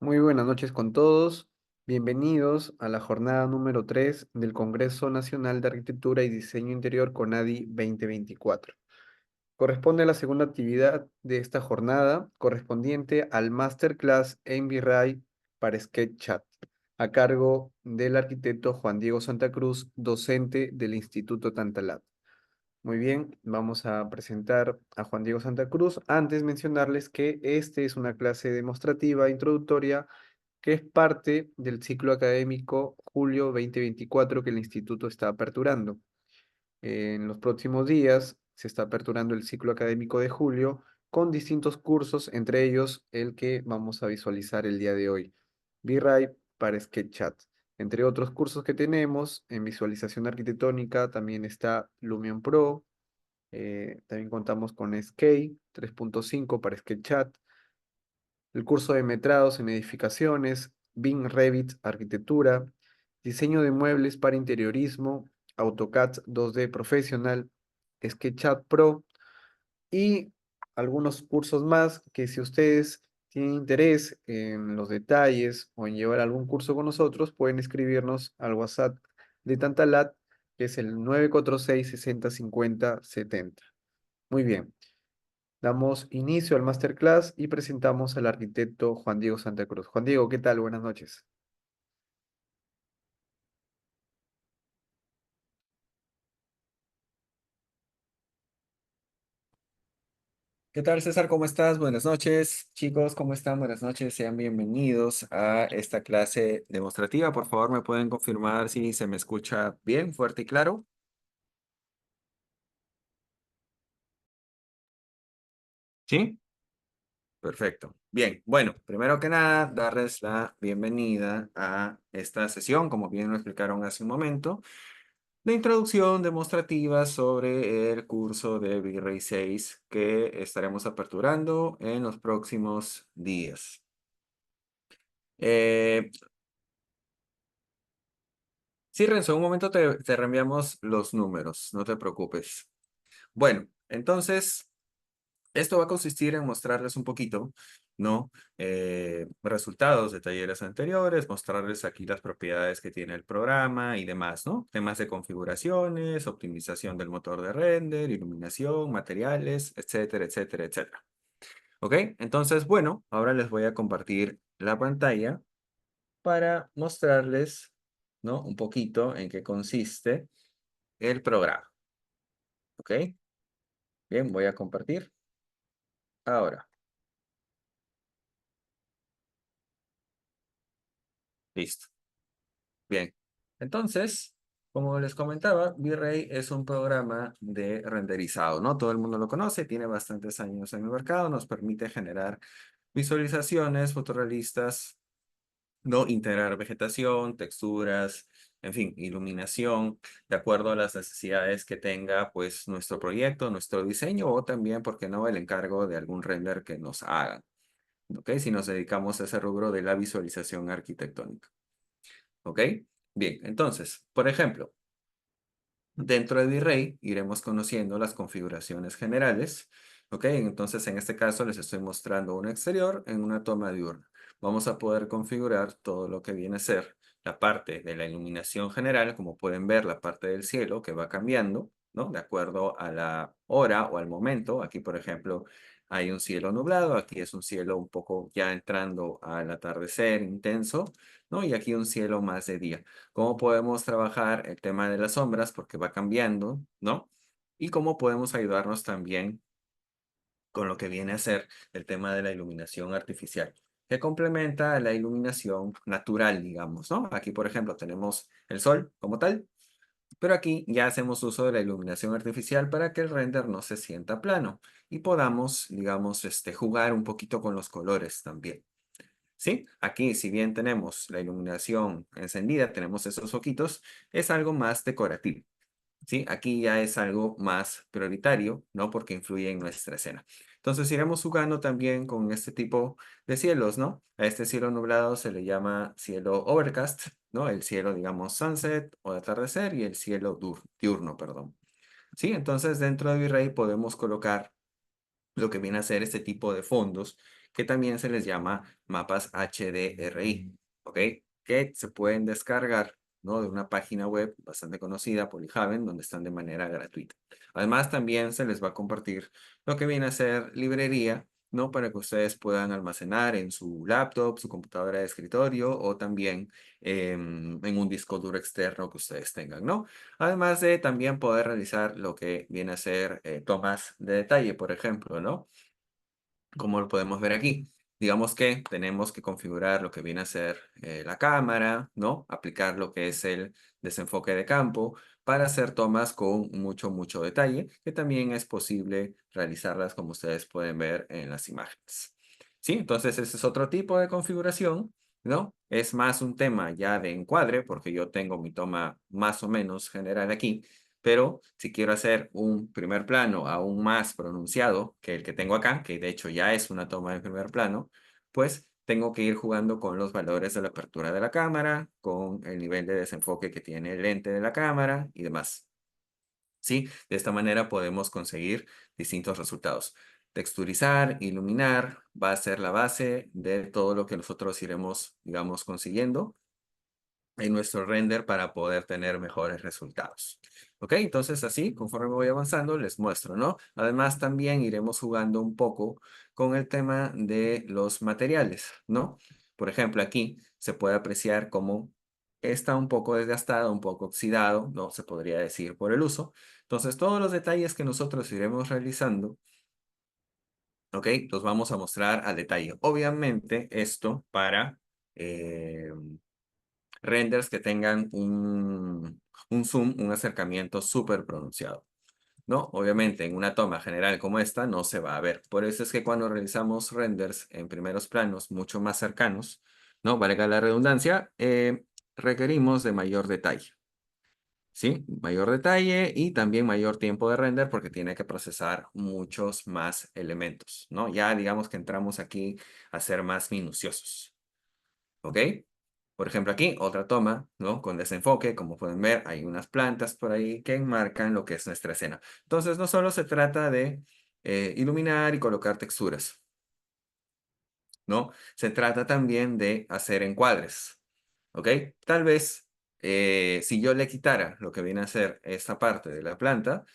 Muy buenas noches con todos. Bienvenidos a la jornada número 3 del Congreso Nacional de Arquitectura y Diseño Interior CONADI 2024. Corresponde a la segunda actividad de esta jornada, correspondiente al Masterclass en VRAI para SketchUp, a cargo del arquitecto Juan Diego Santa Cruz, docente del Instituto Tantalat. Muy bien, vamos a presentar a Juan Diego Santa Cruz. Antes mencionarles que este es una clase demostrativa introductoria que es parte del ciclo académico julio 2024 que el instituto está aperturando. En los próximos días se está aperturando el ciclo académico de julio con distintos cursos, entre ellos el que vamos a visualizar el día de hoy, VRAI para SketchUp. Entre otros cursos que tenemos en visualización arquitectónica también está Lumion Pro, también contamos con Skate 3.5 para SketchUp, el curso de metrados en edificaciones, BIM Revit Arquitectura, diseño de muebles para interiorismo, AutoCAD 2D Professional, SketchUp Pro y algunos cursos más que si ustedes tienen interés en los detalles o en llevar algún curso con nosotros, pueden escribirnos al WhatsApp de Tantalat, que es el 946 60 50 70. Muy bien. Damos inicio al masterclass y presentamos al arquitecto Juan Diego Santa Cruz. Juan Diego, ¿qué tal? Buenas noches. ¿Qué tal, César? ¿Cómo estás? Buenas noches. Chicos, ¿cómo están? Buenas noches. Sean bienvenidos a esta clase demostrativa. Por favor, ¿me pueden confirmar si se me escucha bien, fuerte y claro? ¿Sí? Perfecto. Bien, bueno, primero que nada, darles la bienvenida a esta sesión, como bien lo explicaron hace un momento, de introducción demostrativa sobre el curso de V-Ray 6 que estaremos aperturando en los próximos días. Eh, Sí, Renzo, en un momento te reenviamos los números, no te preocupes. Bueno, entonces, esto va a consistir en mostrarles un poquito, ¿no? Resultados de talleres anteriores, mostrarles aquí las propiedades que tiene el programa y demás, ¿no? Temas de configuraciones, optimización del motor de render, iluminación, materiales, etcétera, etcétera, etcétera. ¿Ok? Entonces, bueno, ahora les voy a compartir la pantalla para mostrarles, ¿no? Un poquito en qué consiste el programa. ¿Ok? Bien, voy a compartir ahora. Listo. Bien. Entonces, como les comentaba, V-Ray es un programa de renderizado, ¿no? Todo el mundo lo conoce, tiene bastantes años en el mercado, nos permite generar visualizaciones fotorrealistas, ¿no? Integrar vegetación, texturas, en fin, iluminación, de acuerdo a las necesidades que tenga, pues, nuestro proyecto, nuestro diseño, o también, ¿por qué no?, el encargo de algún render que nos hagan. ¿Ok? Si nos dedicamos a ese rubro de la visualización arquitectónica. ¿Ok? Bien, entonces, por ejemplo, dentro de V-Ray iremos conociendo las configuraciones generales. ¿Ok? Entonces, en este caso les estoy mostrando un exterior en una toma diurna. Vamos a poder configurar todo lo que viene a ser la parte de la iluminación general, como pueden ver, la parte del cielo que va cambiando, ¿no? De acuerdo a la hora o al momento. Aquí, por ejemplo, hay un cielo nublado, aquí es un cielo un poco ya entrando al atardecer intenso, ¿no? Y aquí un cielo más de día. Cómo podemos trabajar el tema de las sombras, porque va cambiando, ¿no? Y cómo podemos ayudarnos también con lo que viene a ser el tema de la iluminación artificial, que complementa a la iluminación natural, digamos, ¿no? Aquí, por ejemplo, tenemos el sol como tal, pero aquí ya hacemos uso de la iluminación artificial para que el render no se sienta plano y podamos, digamos, jugar un poquito con los colores también. ¿Sí? Aquí, si bien tenemos la iluminación encendida, tenemos esos foquitos, es algo más decorativo. ¿Sí? Aquí ya es algo más prioritario, ¿no? Porque influye en nuestra escena. Entonces iremos jugando también con este tipo de cielos, ¿no? A este cielo nublado se le llama cielo overcast, ¿no? El cielo, digamos, sunset o atardecer y el cielo diurno, perdón. ¿Sí? Entonces dentro de V-Ray podemos colocar lo que viene a ser este tipo de fondos, que también se les llama mapas HDRI, ¿ok? Que se pueden descargar, ¿no? De una página web bastante conocida, Polyhaven, donde están de manera gratuita. Además, también se les va a compartir lo que viene a ser librería, ¿no? Para que ustedes puedan almacenar en su laptop, su computadora de escritorio o también en un disco duro externo que ustedes tengan, ¿no? Además de también poder realizar lo que viene a ser tomas de detalle, por ejemplo, ¿no? Como lo podemos ver aquí. Digamos que tenemos que configurar lo que viene a ser la cámara, ¿no? Aplicar lo que es el desenfoque de campo para hacer tomas con mucho detalle, que también es posible realizarlas como ustedes pueden ver en las imágenes. ¿Sí? Entonces ese es otro tipo de configuración, ¿no? Es más un tema ya de encuadre, porque yo tengo mi toma más o menos general aquí, pero si quiero hacer un primer plano aún más pronunciado que el que tengo acá, que de hecho ya es una toma de primer plano, pues tengo que ir jugando con los valores de la apertura de la cámara, con el nivel de desenfoque que tiene el lente de la cámara y demás. ¿Sí? De esta manera podemos conseguir distintos resultados. Texturizar, iluminar, va a ser la base de todo lo que nosotros iremos, digamos, consiguiendo en nuestro render para poder tener mejores resultados. ¿Ok? Entonces así, conforme voy avanzando, les muestro, ¿no? Además, también iremos jugando un poco con el tema de los materiales, ¿no? Por ejemplo, aquí se puede apreciar cómo está un poco desgastado, un poco oxidado, ¿no? Se podría decir por el uso. Entonces, todos los detalles que nosotros iremos realizando, ¿ok? Los vamos a mostrar al detalle. Obviamente, esto para... eh, renders que tengan un zoom, un acercamiento súper pronunciado, ¿no? Obviamente en una toma general como esta no se va a ver. Por eso es que cuando realizamos renders en primeros planos mucho más cercanos, ¿no? Valga la redundancia, requerimos de mayor detalle. ¿Sí? Mayor detalle y también mayor tiempo de render porque tiene que procesar muchos más elementos, ¿no? Ya digamos que entramos aquí a ser más minuciosos, ¿ok? Por ejemplo, aquí otra toma, ¿no? Con desenfoque, como pueden ver, hay unas plantas por ahí que enmarcan lo que es nuestra escena. Entonces, no solo se trata de iluminar y colocar texturas, ¿no? Se trata también de hacer encuadres, ¿ok? Tal vez, si yo le quitara lo que viene a ser esta parte de la planta,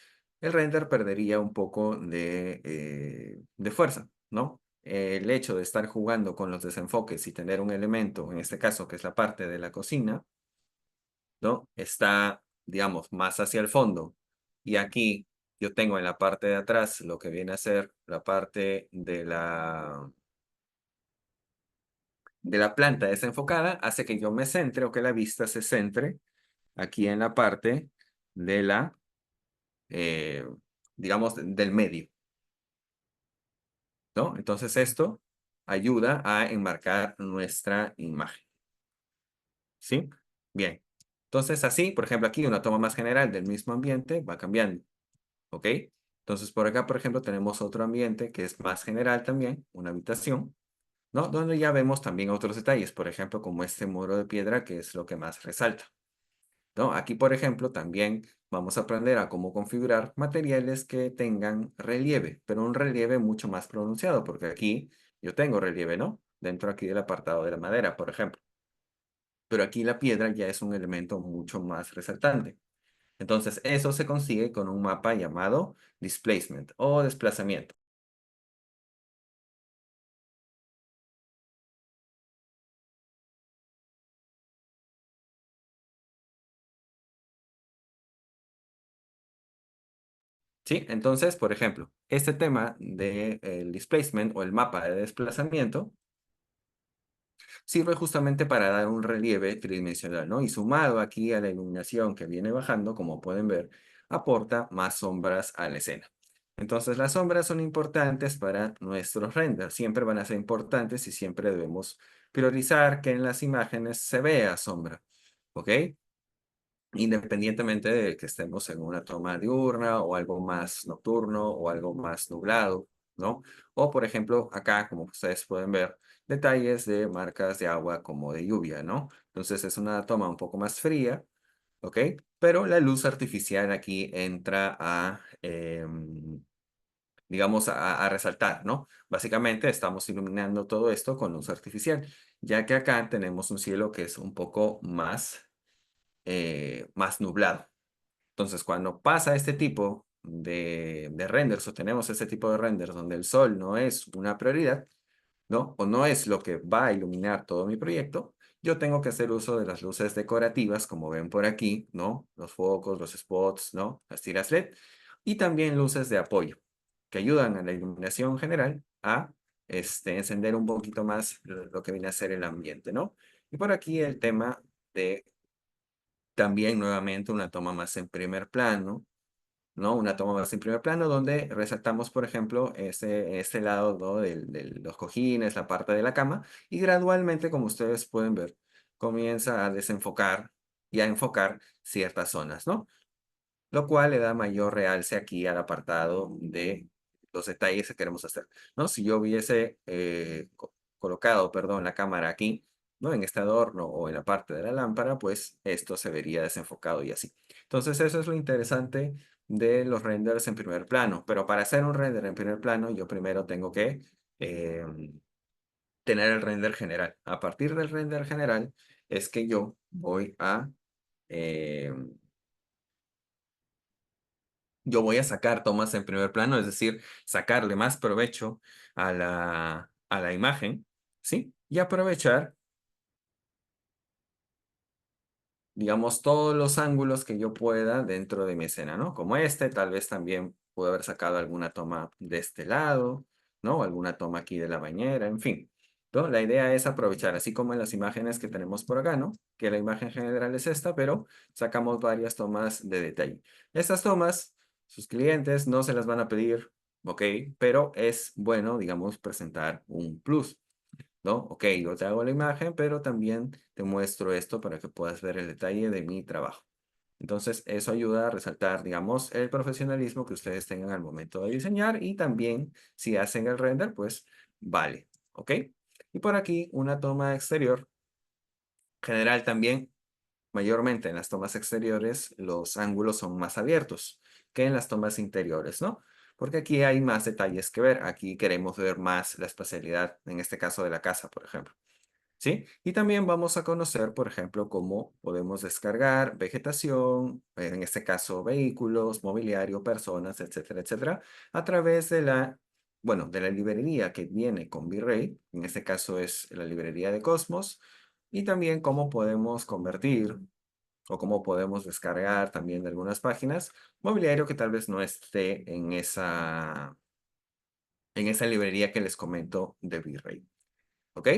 el render perdería un poco de fuerza, ¿no? El hecho de estar jugando con los desenfoques y tener un elemento, en este caso, que es la parte de la cocina, ¿no? Está, digamos, más hacia el fondo. Y aquí yo tengo en la parte de atrás lo que viene a ser la parte de la planta desenfocada, hace que yo me centre o que la vista se centre aquí en la parte de la, eh, digamos, del medio, ¿no? Entonces esto ayuda a enmarcar nuestra imagen, ¿sí? Bien. Entonces así, por ejemplo, aquí una toma más general del mismo ambiente va cambiando. ¿Ok? Entonces, por acá, por ejemplo, tenemos otro ambiente que es más general también, una habitación, ¿no? Donde ya vemos también otros detalles, por ejemplo, como este muro de piedra, que es lo que más resalta, ¿no? Aquí, por ejemplo, también vamos a aprender a cómo configurar materiales que tengan relieve, pero un relieve mucho más pronunciado, porque aquí yo tengo relieve, ¿no? Dentro aquí del apartado de la madera, por ejemplo. Pero aquí la piedra ya es un elemento mucho más resaltante. Entonces, eso se consigue con un mapa llamado displacement o desplazamiento. ¿Sí? Entonces, por ejemplo, este tema del displacement o el mapa de desplazamiento sirve justamente para dar un relieve tridimensional, ¿no? Y sumado aquí a la iluminación que viene bajando, como pueden ver, aporta más sombras a la escena. Entonces, las sombras son importantes para nuestros renders. Siempre van a ser importantes y siempre debemos priorizar que en las imágenes se vea sombra. ¿Ok? Independientemente de que estemos en una toma diurna o algo más nocturno o algo más nublado, ¿no? O por ejemplo, acá, como ustedes pueden ver, detalles de marcas de agua como de lluvia, ¿no? Entonces es una toma un poco más fría, ¿ok? Pero la luz artificial aquí entra digamos, a resaltar, ¿no? Básicamente estamos iluminando todo esto con luz artificial, ya que acá tenemos un cielo que es un poco más nublado. Entonces, cuando pasa este tipo de renders o tenemos este tipo de renders donde el sol no es una prioridad, ¿no? O no es lo que va a iluminar todo mi proyecto, yo tengo que hacer uso de las luces decorativas, como ven por aquí, ¿no? Los focos, los spots, ¿no? Las tiras LED, y también luces de apoyo, que ayudan a la iluminación general a encender un poquito más lo que viene a ser el ambiente, ¿no? Y por aquí el tema de también nuevamente una toma más en primer plano, ¿no? Una toma más en primer plano donde resaltamos, por ejemplo, este lado, ¿no? De los cojines, la parte de la cama, y gradualmente, como ustedes pueden ver, comienza a desenfocar y a enfocar ciertas zonas, ¿no? Lo cual le da mayor realce aquí al apartado de los detalles que queremos hacer, ¿no? Si yo hubiese colocado, perdón, la cámara aquí, ¿no? En este adorno o en la parte de la lámpara, pues esto se vería desenfocado y así. Entonces eso es lo interesante de los renders en primer plano, pero para hacer un render en primer plano, yo primero tengo que eh, tener el render general. A partir del render general es que yo voy a... eh, yo voy a sacar tomas en primer plano, es decir, sacarle más provecho a la imagen, ¿sí? Y aprovechar, digamos, todos los ángulos que yo pueda dentro de mi escena, ¿no? Como este, tal vez también puedo haber sacado alguna toma de este lado, ¿no? Alguna toma aquí de la bañera, en fin. ¿No? La idea es aprovechar, así como en las imágenes que tenemos por acá, ¿no? Que la imagen general es esta, pero sacamos varias tomas de detalle. Estas tomas, sus clientes no se las van a pedir, ¿ok? Pero es bueno, digamos, presentar un plus. ¿No? Ok, yo te hago la imagen, pero también te muestro esto para que puedas ver el detalle de mi trabajo. Entonces, eso ayuda a resaltar, digamos, el profesionalismo que ustedes tengan al momento de diseñar y también si hacen el render, pues vale, ¿ok? Y por aquí una toma exterior general también. Mayormente en las tomas exteriores los ángulos son más abiertos que en las tomas interiores, ¿no? Porque aquí hay más detalles que ver. Aquí queremos ver más la espacialidad, en este caso de la casa, por ejemplo. ¿Sí? Y también vamos a conocer, por ejemplo, cómo podemos descargar vegetación, en este caso vehículos, mobiliario, personas, etcétera, etcétera, a través de de la librería que viene con V-Ray, en este caso es la librería de Cosmos, y también cómo podemos convertir o cómo podemos descargar también de algunas páginas mobiliario que tal vez no esté en esa librería que les comento de V-Ray. ¿Ok?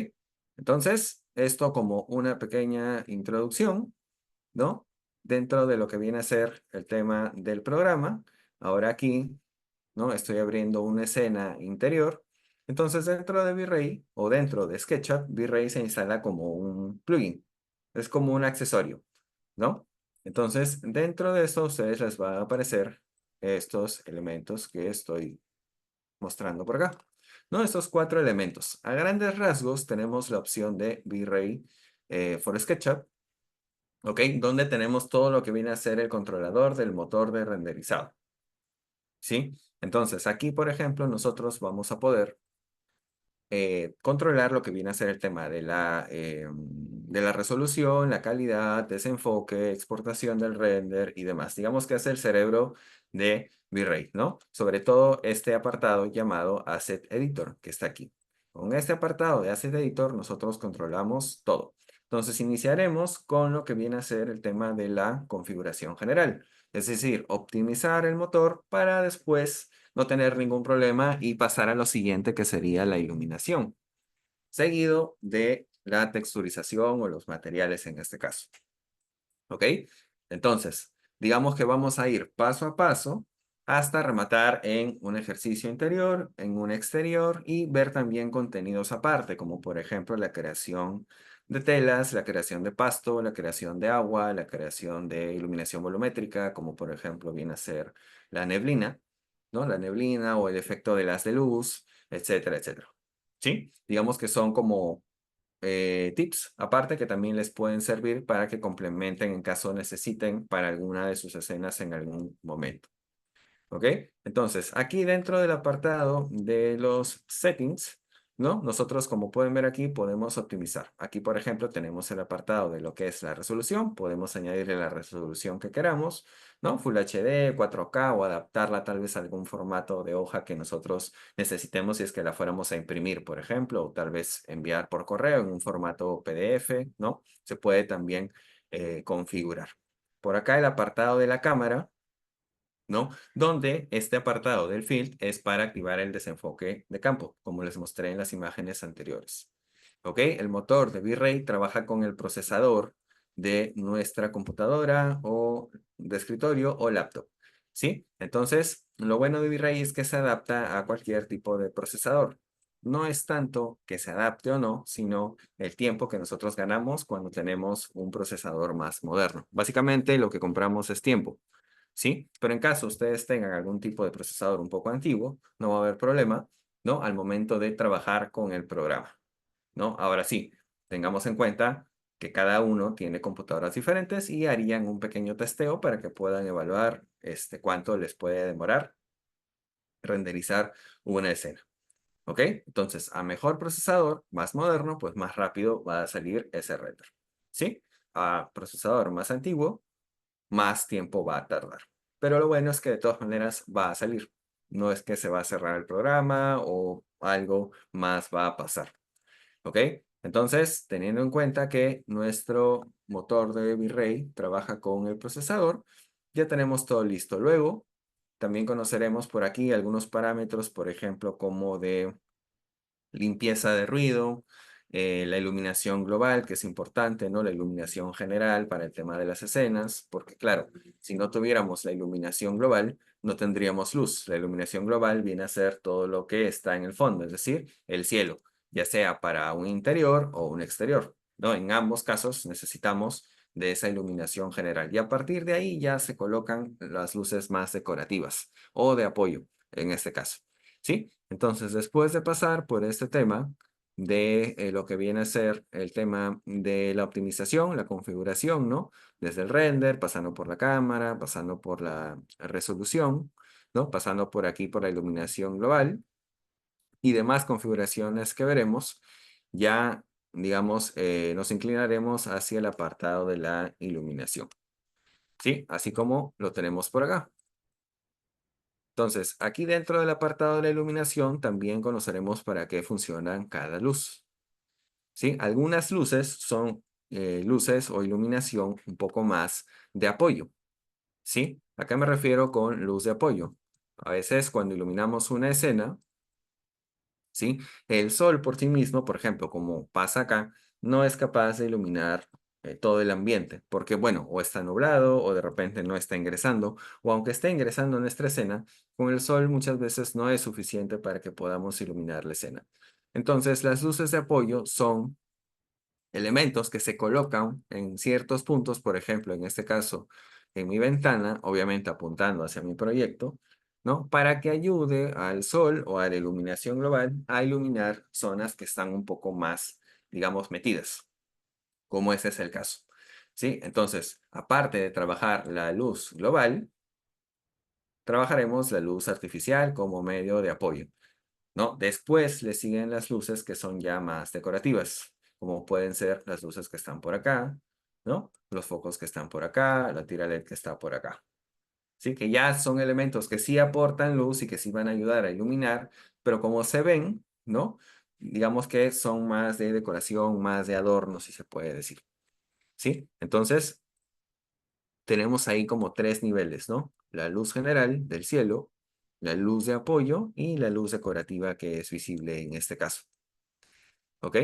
Entonces, esto como una pequeña introducción, ¿no? Dentro de lo que viene a ser el tema del programa. Ahora aquí, ¿no? Estoy abriendo una escena interior. Entonces, dentro de V-Ray o dentro de SketchUp, V-Ray se instala como un plugin. Es como un accesorio, ¿no? Entonces, dentro de esto, a ustedes les va a aparecer estos elementos que estoy mostrando por acá. ¿No? Estos cuatro elementos. A grandes rasgos tenemos la opción de V-Ray for SketchUp, ¿ok? Donde tenemos todo lo que viene a ser el controlador del motor de renderizado, ¿sí? Entonces, aquí, por ejemplo, nosotros vamos a poder controlar lo que viene a ser el tema de la resolución, la calidad, desenfoque, exportación del render y demás. Digamos que es el cerebro de V-Ray, ¿no? Sobre todo este apartado llamado Asset Editor, que está aquí. Con este apartado de Asset Editor nosotros controlamos todo. Entonces iniciaremos con lo que viene a ser el tema de la configuración general. Es decir, optimizar el motor para después no tener ningún problema y pasar a lo siguiente que sería la iluminación, seguido de la texturización o los materiales en este caso. ¿Ok? Entonces, digamos que vamos a ir paso a paso hasta rematar en un ejercicio interior, en un exterior y ver también contenidos aparte, como por ejemplo la creación de telas, la creación de pasto, la creación de agua, la creación de iluminación volumétrica, como por ejemplo viene a ser la neblina, ¿no? La neblina o el efecto de las de luz, etcétera, etcétera. ¿Sí? Digamos que son como tips aparte que también les pueden servir para que complementen en caso necesiten para alguna de sus escenas en algún momento. ¿Ok? Entonces, aquí dentro del apartado de los settings, ¿no? Nosotros, como pueden ver aquí, podemos optimizar. Aquí, por ejemplo, tenemos el apartado de lo que es la resolución. Podemos añadirle la resolución que queramos, ¿no? Full HD, 4K o adaptarla tal vez a algún formato de hoja que nosotros necesitemos si es que la fuéramos a imprimir, por ejemplo, o tal vez enviar por correo en un formato PDF, ¿no? Se puede también configurar. Por acá el apartado de la cámara, ¿no? Donde este apartado del field es para activar el desenfoque de campo, como les mostré en las imágenes anteriores. ¿Ok? El motor de V-Ray trabaja con el procesador de nuestra computadora o de escritorio o laptop. ¿Sí? Entonces, lo bueno de V-Ray es que se adapta a cualquier tipo de procesador. No es tanto que se adapte o no, sino el tiempo que nosotros ganamos cuando tenemos un procesador más moderno. Básicamente, lo que compramos es tiempo. ¿Sí? Pero en caso ustedes tengan algún tipo de procesador un poco antiguo, no va a haber problema, ¿no? Al momento de trabajar con el programa, ¿no? Ahora sí, tengamos en cuenta que cada uno tiene computadoras diferentes y harían un pequeño testeo para que puedan evaluar cuánto les puede demorar renderizar una escena, ¿ok? Entonces, a mejor procesador, más moderno, pues más rápido va a salir ese render, ¿sí? A procesador más antiguo, más tiempo va a tardar. Pero lo bueno es que de todas maneras va a salir. No es que se va a cerrar el programa o algo más va a pasar. ¿Ok? Entonces, teniendo en cuenta que nuestro motor de V-Ray trabaja con el procesador, ya tenemos todo listo. Luego, también conoceremos por aquí algunos parámetros, por ejemplo, como de limpieza de ruido, la iluminación global, que es importante, ¿no? La iluminación general para el tema de las escenas, porque claro, si no tuviéramos la iluminación global, no tendríamos luz. La iluminación global viene a ser todo lo que está en el fondo, es decir, el cielo, ya sea para un interior o un exterior, ¿no? En ambos casos necesitamos de esa iluminación general y a partir de ahí ya se colocan las luces más decorativas o de apoyo, en este caso. ¿Sí? Entonces, después de pasar por este tema de lo que viene a ser el tema de la optimización, la configuración, ¿no? Desde el render, pasando por la cámara, pasando por la resolución, ¿no? Pasando por aquí por la iluminación global y demás configuraciones que veremos, ya, digamos, nos inclinaremos hacia el apartado de la iluminación, ¿sí? Así como lo tenemos por acá. Entonces, aquí dentro del apartado de la iluminación también conoceremos para qué funcionan cada luz. ¿Sí? Algunas luces son luces o iluminación un poco más de apoyo. ¿Sí? ¿A qué me refiero con luz de apoyo? A veces cuando iluminamos una escena, ¿sí? El sol por sí mismo, por ejemplo, como pasa acá, no es capaz de iluminar todo el ambiente, porque bueno, o está nublado o de repente no está ingresando, o aunque esté ingresando en nuestra escena, con el sol muchas veces no es suficiente para que podamos iluminar la escena. Entonces, las luces de apoyo son elementos que se colocan en ciertos puntos, por ejemplo, en este caso, en mi ventana, obviamente apuntando hacia mi proyecto, ¿no? Para que ayude al sol o a la iluminación global a iluminar zonas que están un poco más, digamos, metidas, como ese es el caso. ¿Sí? Entonces, aparte de trabajar la luz global, trabajaremos la luz artificial como medio de apoyo. ¿No? Después le siguen las luces que son ya más decorativas, como pueden ser las luces que están por acá, ¿no? Los focos que están por acá, la tira LED que está por acá. Sí, que ya son elementos que sí aportan luz y que sí van a ayudar a iluminar, pero como se ven, ¿no? Digamos que son más de decoración, más de adorno, si se puede decir. ¿Sí? Entonces, tenemos ahí como tres niveles, ¿no? La luz general del cielo, la luz de apoyo y la luz decorativa que es visible en este caso. ¿Ok?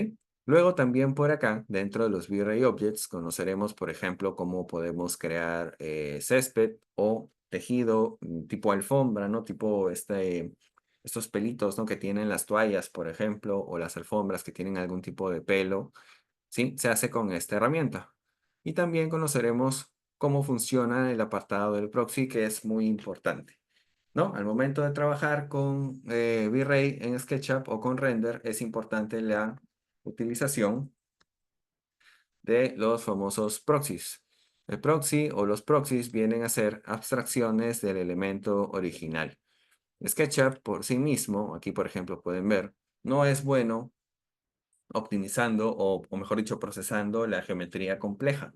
Luego también por acá, dentro de los V-Ray Objects, conoceremos, por ejemplo, cómo podemos crear césped o tejido tipo alfombra, ¿no? Tipo estos pelitos, ¿no? Que tienen las toallas, por ejemplo, o las alfombras que tienen algún tipo de pelo, ¿sí? Se hace con esta herramienta. Y también conoceremos cómo funciona el apartado del proxy, que es muy importante. ¿No? Al momento de trabajar con V-Ray en SketchUp o con Render, es importante la utilización de los famosos proxies. El proxy o los proxies vienen a ser abstracciones del elemento original. SketchUp por sí mismo, aquí por ejemplo pueden ver, no es bueno optimizando o mejor dicho, procesando la geometría compleja.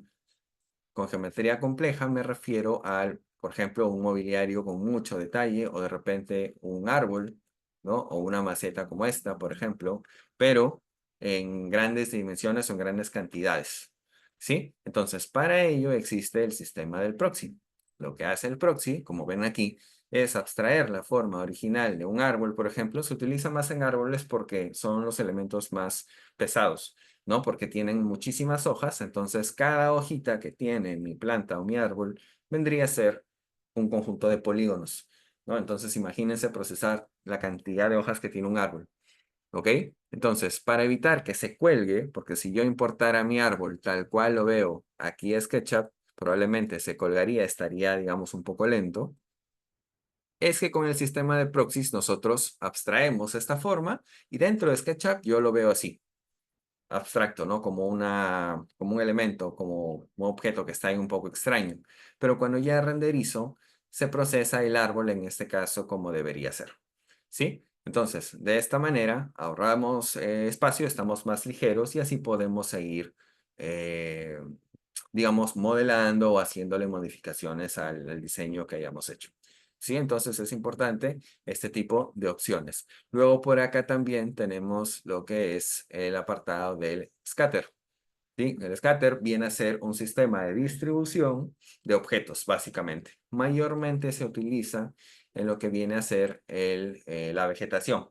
Con geometría compleja me refiero al, por ejemplo, un mobiliario con mucho detalle o de repente un árbol, ¿no? O una maceta como esta, por ejemplo, pero en grandes dimensiones o en grandes cantidades, ¿sí? Entonces, para ello existe el sistema del proxy. Lo que hace el proxy, como ven aquí, es abstraer la forma original de un árbol, por ejemplo. Se utiliza más en árboles porque son los elementos más pesados. ¿No? Porque tienen muchísimas hojas, entonces cada hojita que tiene mi planta o mi árbol vendría a ser un conjunto de polígonos, ¿no? Entonces imagínense procesar la cantidad de hojas que tiene un árbol, ¿ok? Entonces, para evitar que se cuelgue, porque si yo importara mi árbol tal cual lo veo aquí en SketchUp, probablemente se colgaría, estaría, digamos, un poco lento, es que con el sistema de proxies nosotros abstraemos esta forma y dentro de SketchUp yo lo veo así abstracto, ¿no? Como un elemento, como un objeto que está ahí un poco extraño. Pero cuando ya renderizo, se procesa el árbol en este caso como debería ser. ¿Sí? Entonces, de esta manera ahorramos espacio, estamos más ligeros y así podemos seguir, eh, digamos, modelando o haciéndole modificaciones al diseño que hayamos hecho. ¿Sí? Entonces es importante este tipo de opciones. Luego por acá también tenemos lo que es el apartado del scatter. ¿Sí? El scatter viene a ser un sistema de distribución de objetos, básicamente. Mayormente se utiliza en lo que viene a ser la vegetación.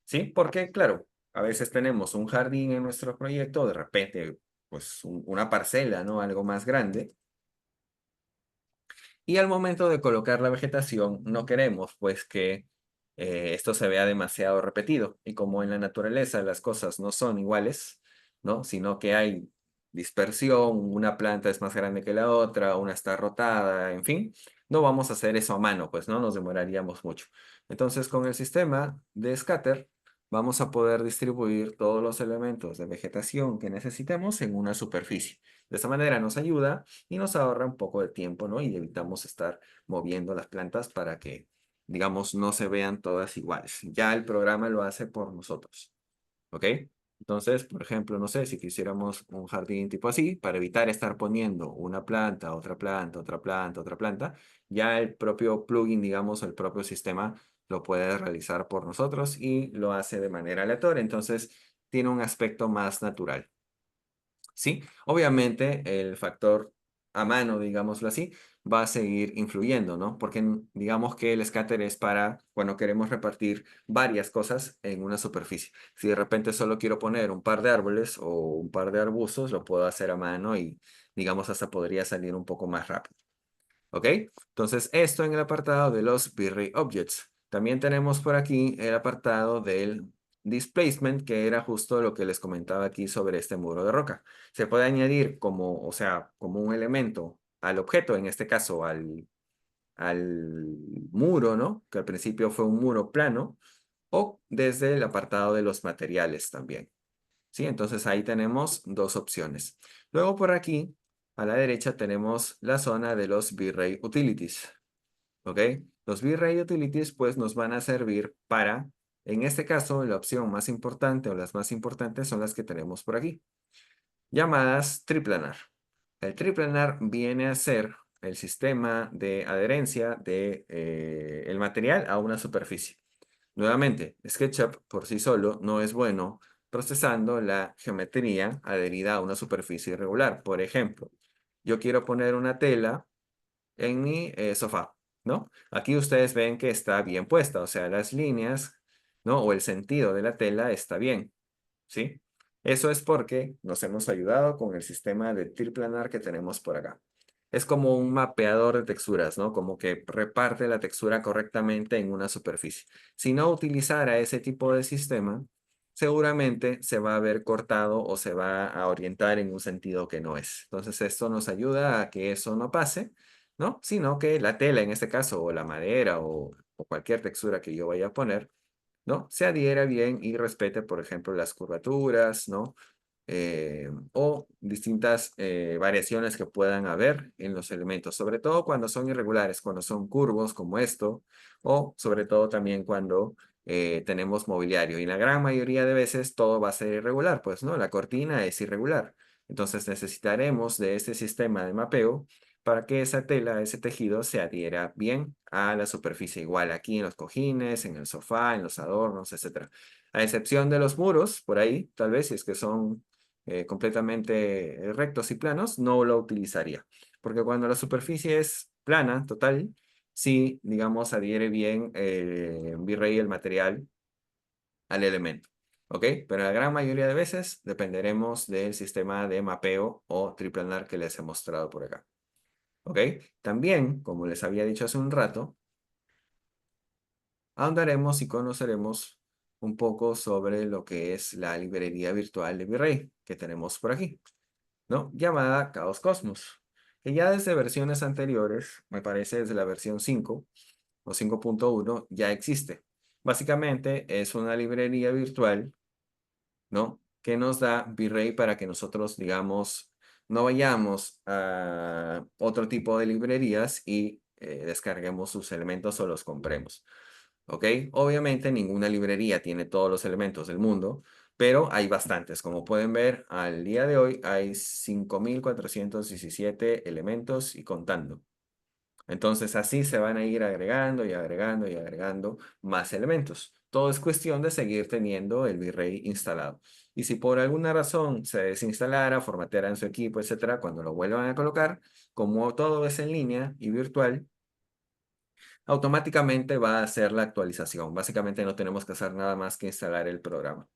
¿Sí? Porque, claro, a veces tenemos un jardín en nuestro proyecto, de repente, pues una parcela, ¿no? Algo más grande. Y al momento de colocar la vegetación, no queremos pues que esto se vea demasiado repetido. Y como en la naturaleza las cosas no son iguales, ¿no? Sino que hay dispersión, una planta es más grande que la otra, una está rotada, en fin, no vamos a hacer eso a mano, pues no nos demoraríamos mucho. Entonces con el sistema de scatter vamos a poder distribuir todos los elementos de vegetación que necesitemos en una superficie. De esta manera nos ayuda y nos ahorra un poco de tiempo, ¿no? Y evitamos estar moviendo las plantas para que, digamos, no se vean todas iguales. Ya el programa lo hace por nosotros, ¿ok? Entonces, por ejemplo, no sé, si quisiéramos un jardín tipo así, para evitar estar poniendo una planta, otra planta, otra planta, otra planta, ya el propio plugin, digamos, el propio sistema lo puede realizar por nosotros y lo hace de manera aleatoria. Entonces, tiene un aspecto más natural. Sí, obviamente el factor a mano, digámoslo así, va a seguir influyendo, ¿no? Porque digamos que el scatter es para cuando queremos repartir varias cosas en una superficie. Si de repente solo quiero poner un par de árboles o un par de arbustos, lo puedo hacer a mano y digamos hasta podría salir un poco más rápido. ¿Ok? Entonces, esto en el apartado de los V-Ray Objects. También tenemos por aquí el apartado del displacement, que era justo lo que les comentaba aquí sobre este muro de roca. Se puede añadir como, o sea, como un elemento al objeto, en este caso al muro, ¿no? Que al principio fue un muro plano, o desde el apartado de los materiales también. ¿Sí? Entonces ahí tenemos dos opciones. Luego por aquí, a la derecha, tenemos la zona de los V-Ray Utilities. ¿Ok? Los V-Ray Utilities pues nos van a servir para, en este caso, la opción más importante o las más importantes son las que tenemos por aquí, llamadas triplanar. El triplanar viene a ser el sistema de adherencia de, el material a una superficie. Nuevamente, SketchUp por sí solo no es bueno procesando la geometría adherida a una superficie irregular. Por ejemplo, yo quiero poner una tela en mi sofá, ¿no? Aquí ustedes ven que está bien puesta, o sea, las líneas, ¿no? O el sentido de la tela está bien, ¿sí? Eso es porque nos hemos ayudado con el sistema de triplanar que tenemos por acá. Es como un mapeador de texturas, ¿no? Como que reparte la textura correctamente en una superficie. Si no utilizara ese tipo de sistema, seguramente se va a ver cortado o se va a orientar en un sentido que no es. Entonces, esto nos ayuda a que eso no pase, ¿no? Sino que la tela, en este caso, o la madera o cualquier textura que yo vaya a poner, ¿no? Se adhiera bien y respete, por ejemplo, las curvaturas, ¿no? o distintas variaciones que puedan haber en los elementos, sobre todo cuando son irregulares, cuando son curvos como esto, o sobre todo también cuando tenemos mobiliario. Y la gran mayoría de veces todo va a ser irregular, pues, ¿no? La cortina es irregular. Entonces necesitaremos de este sistema de mapeo para que esa tela, ese tejido se adhiera bien a la superficie, igual aquí en los cojines, en el sofá, en los adornos, etcétera. A excepción de los muros, por ahí, tal vez, si es que son completamente rectos y planos, no lo utilizaría. Porque cuando la superficie es plana, total, sí, digamos, adhiere bien V-Ray el material al elemento. ¿Ok? Pero la gran mayoría de veces dependeremos del sistema de mapeo o triplanar que les he mostrado por acá. ¿Ok? También, como les había dicho hace un rato, ahondaremos y conoceremos un poco sobre lo que es la librería virtual de V-Ray que tenemos por aquí, ¿no? Llamada Chaos Cosmos, que ya desde versiones anteriores, me parece desde la versión 5 o 5.1, ya existe. Básicamente es una librería virtual, ¿no? Que nos da V-Ray para que nosotros, digamos, no vayamos a otro tipo de librerías y descarguemos sus elementos o los compremos. ¿Ok? Obviamente ninguna librería tiene todos los elementos del mundo, pero hay bastantes. Como pueden ver, al día de hoy hay 5.417 elementos y contando. Entonces así se van a ir agregando y agregando y agregando más elementos. Todo es cuestión de seguir teniendo el V-Ray instalado. Y si por alguna razón se desinstalara, formateara en su equipo, etcétera, cuando lo vuelvan a colocar, como todo es en línea y virtual, automáticamente va a hacer la actualización. Básicamente no tenemos que hacer nada más que instalar el programa,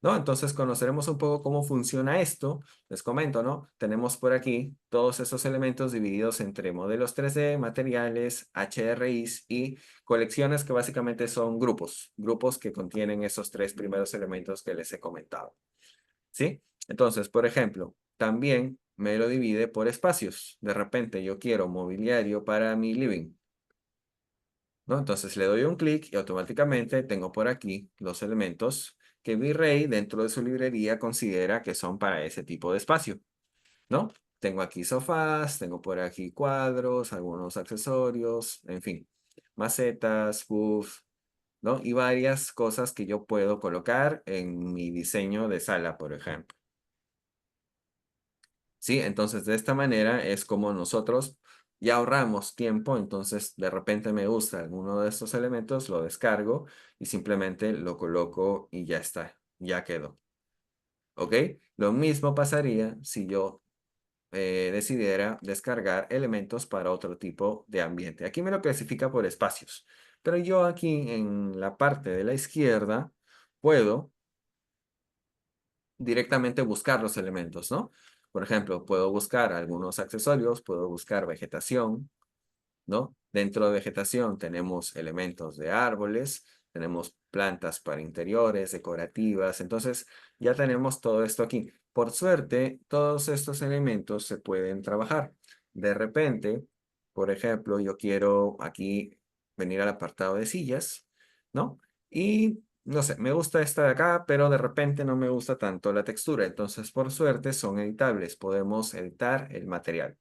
¿no? Entonces conoceremos un poco cómo funciona esto. Les comento, ¿no? Tenemos por aquí todos esos elementos divididos entre modelos 3D, materiales, HRIs y colecciones que básicamente son grupos, grupos que contienen esos tres primeros elementos que les he comentado, ¿sí? Entonces, por ejemplo, también me lo divide por espacios. De repente yo quiero mobiliario para mi living, ¿no? Entonces le doy un clic y automáticamente tengo por aquí los elementos que V-Ray dentro de su librería considera que son para ese tipo de espacio, ¿no? Tengo aquí sofás, tengo por aquí cuadros, algunos accesorios, en fin, macetas, puffs, ¿no? Y varias cosas que yo puedo colocar en mi diseño de sala, por ejemplo. ¿Sí? Entonces, de esta manera es como nosotros ya ahorramos tiempo, entonces de repente me gusta alguno de estos elementos, lo descargo y simplemente lo coloco y ya está, ya quedó. ¿Ok? Lo mismo pasaría si yo decidiera descargar elementos para otro tipo de ambiente. Aquí me lo clasifica por espacios, pero yo aquí en la parte de la izquierda puedo directamente buscar los elementos, ¿no? Por ejemplo, puedo buscar algunos accesorios, puedo buscar vegetación, ¿no? Dentro de vegetación tenemos elementos de árboles, tenemos plantas para interiores, decorativas, entonces ya tenemos todo esto aquí. Por suerte, todos estos elementos se pueden trabajar. De repente, por ejemplo, yo quiero aquí venir al apartado de sillas, ¿no? Y no sé, me gusta esta de acá, pero de repente no me gusta tanto la textura. Entonces, por suerte, son editables. Podemos editar el material.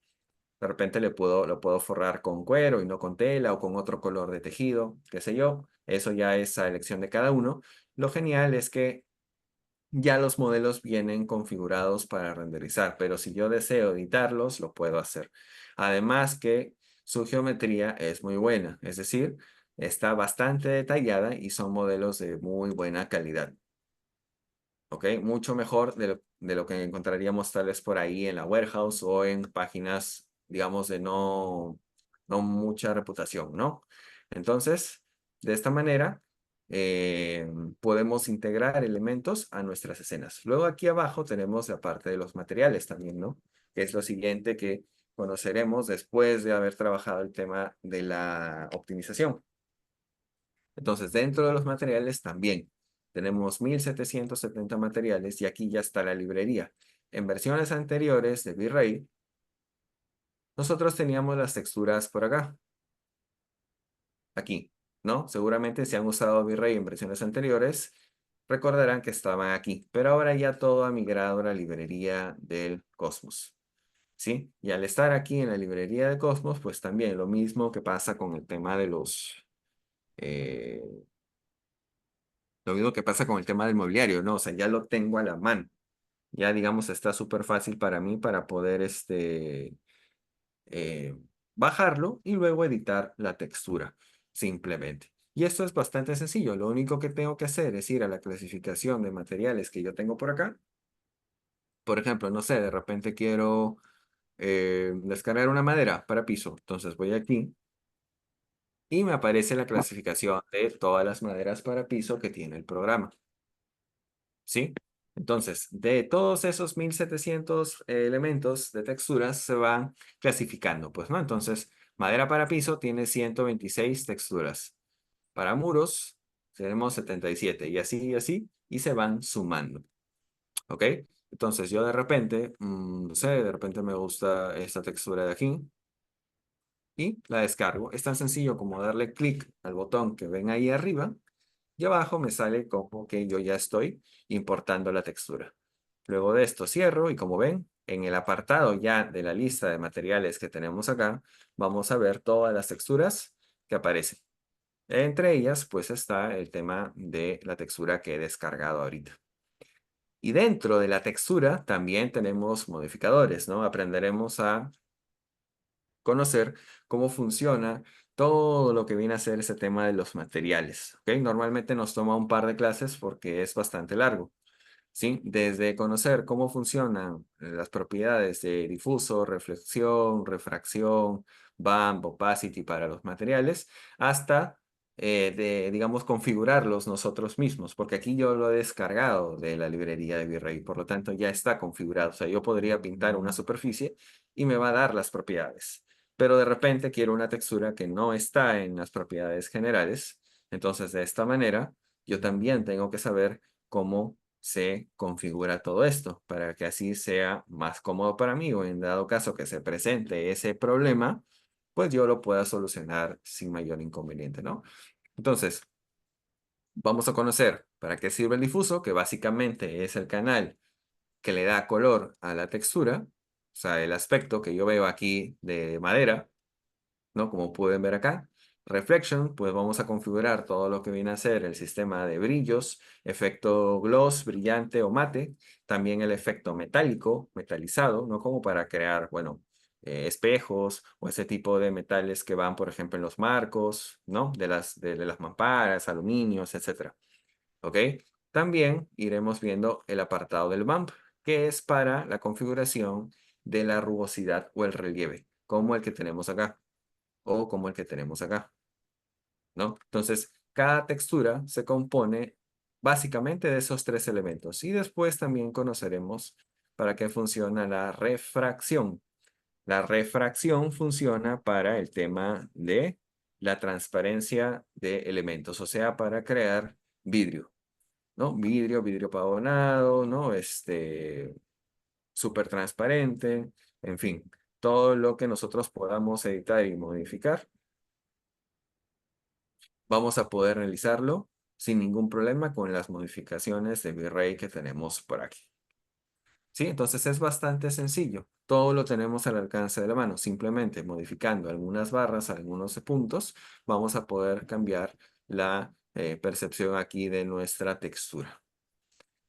De repente lo puedo forrar con cuero y no con tela o con otro color de tejido, qué sé yo. Eso ya es a elección de cada uno. Lo genial es que ya los modelos vienen configurados para renderizar, pero si yo deseo editarlos, lo puedo hacer. Además que su geometría es muy buena, es decir, está bastante detallada y son modelos de muy buena calidad. ¿Ok? Mucho mejor de lo que encontraríamos tal vez por ahí en la warehouse o en páginas, digamos, de no mucha reputación, ¿no? Entonces, de esta manera, eh, podemos integrar elementos a nuestras escenas. Luego aquí abajo tenemos la parte de los materiales también, ¿no? Que es lo siguiente que conoceremos después de haber trabajado el tema de la optimización. Entonces, dentro de los materiales también tenemos 1770 materiales y aquí ya está la librería. En versiones anteriores de V-Ray, nosotros teníamos las texturas por acá, aquí, ¿no? Seguramente si han usado V-Ray en versiones anteriores, recordarán que estaban aquí, pero ahora ya todo ha migrado a la librería del Cosmos. ¿Sí? Y al estar aquí en la librería de Cosmos, pues también lo mismo que pasa con el tema de eh, lo mismo que pasa con el tema del mobiliario, ¿no? O sea, ya lo tengo a la mano. Ya, digamos, está súper fácil para mí para poder eh, bajarlo y luego editar la textura, simplemente. Y esto es bastante sencillo. Lo único que tengo que hacer es ir a la clasificación de materiales que yo tengo por acá. Por ejemplo, no sé, de repente quiero descargar una madera para piso. Entonces voy aquí y me aparece la clasificación de todas las maderas para piso que tiene el programa. ¿Sí? Entonces, de todos esos 1700 elementos de texturas se van clasificando, pues, ¿no? Entonces, madera para piso tiene 126 texturas. Para muros tenemos 77 y así y así, y se van sumando, ¿ok? Entonces, yo de repente, no sé, de repente me gusta esta textura de aquí y la descargo. Es tan sencillo como darle clic al botón que ven ahí arriba y abajo me sale como que yo ya estoy importando la textura. Luego de esto cierro y como ven, en el apartado ya de la lista de materiales que tenemos acá, vamos a ver todas las texturas que aparecen. Entre ellas, pues está el tema de la textura que he descargado ahorita. Y dentro de la textura también tenemos modificadores, ¿no? Aprenderemos a conocer cómo funciona todo lo que viene a ser ese tema de los materiales, ¿ok? Normalmente nos toma un par de clases porque es bastante largo. ¿Sí? Desde conocer cómo funcionan las propiedades de difuso, reflexión, refracción, bump, opacity para los materiales, hasta digamos, configurarlos nosotros mismos, porque aquí yo lo he descargado de la librería de V-Ray, por lo tanto ya está configurado. O sea, yo podría pintar una superficie y me va a dar las propiedades, pero de repente quiero una textura que no está en las propiedades generales, entonces de esta manera yo también tengo que saber cómo se configura todo esto para que así sea más cómodo para mí o en dado caso que se presente ese problema, pues yo lo pueda solucionar sin mayor inconveniente, ¿no? Entonces, vamos a conocer para qué sirve el difuso, que básicamente es el canal que le da color a la textura, o sea, el aspecto que yo veo aquí de madera, ¿no? Como pueden ver acá. Reflection, pues vamos a configurar todo lo que viene a ser el sistema de brillos, efecto gloss, brillante o mate, también el efecto metálico, metalizado, ¿no? Como para crear, bueno, espejos o ese tipo de metales que van, por ejemplo, en los marcos, ¿no? De las mamparas, aluminios, etcétera. ¿Ok? También iremos viendo el apartado del bump, que es para la configuración de la rugosidad o el relieve, como el que tenemos acá o como el que tenemos acá, ¿no? Entonces, cada textura se compone básicamente de esos tres elementos y después también conoceremos para qué funciona la refracción. La refracción funciona para el tema de la transparencia de elementos, o sea, para crear vidrio, ¿no? Vidrio pavonado, ¿no? Súper transparente, en fin, todo lo que nosotros podamos editar y modificar vamos a poder realizarlo sin ningún problema con las modificaciones de V-Ray que tenemos por aquí. ¿Sí? Entonces es bastante sencillo. Todo lo tenemos al alcance de la mano. Simplemente modificando algunas barras, algunos puntos, vamos a poder cambiar la percepción aquí de nuestra textura.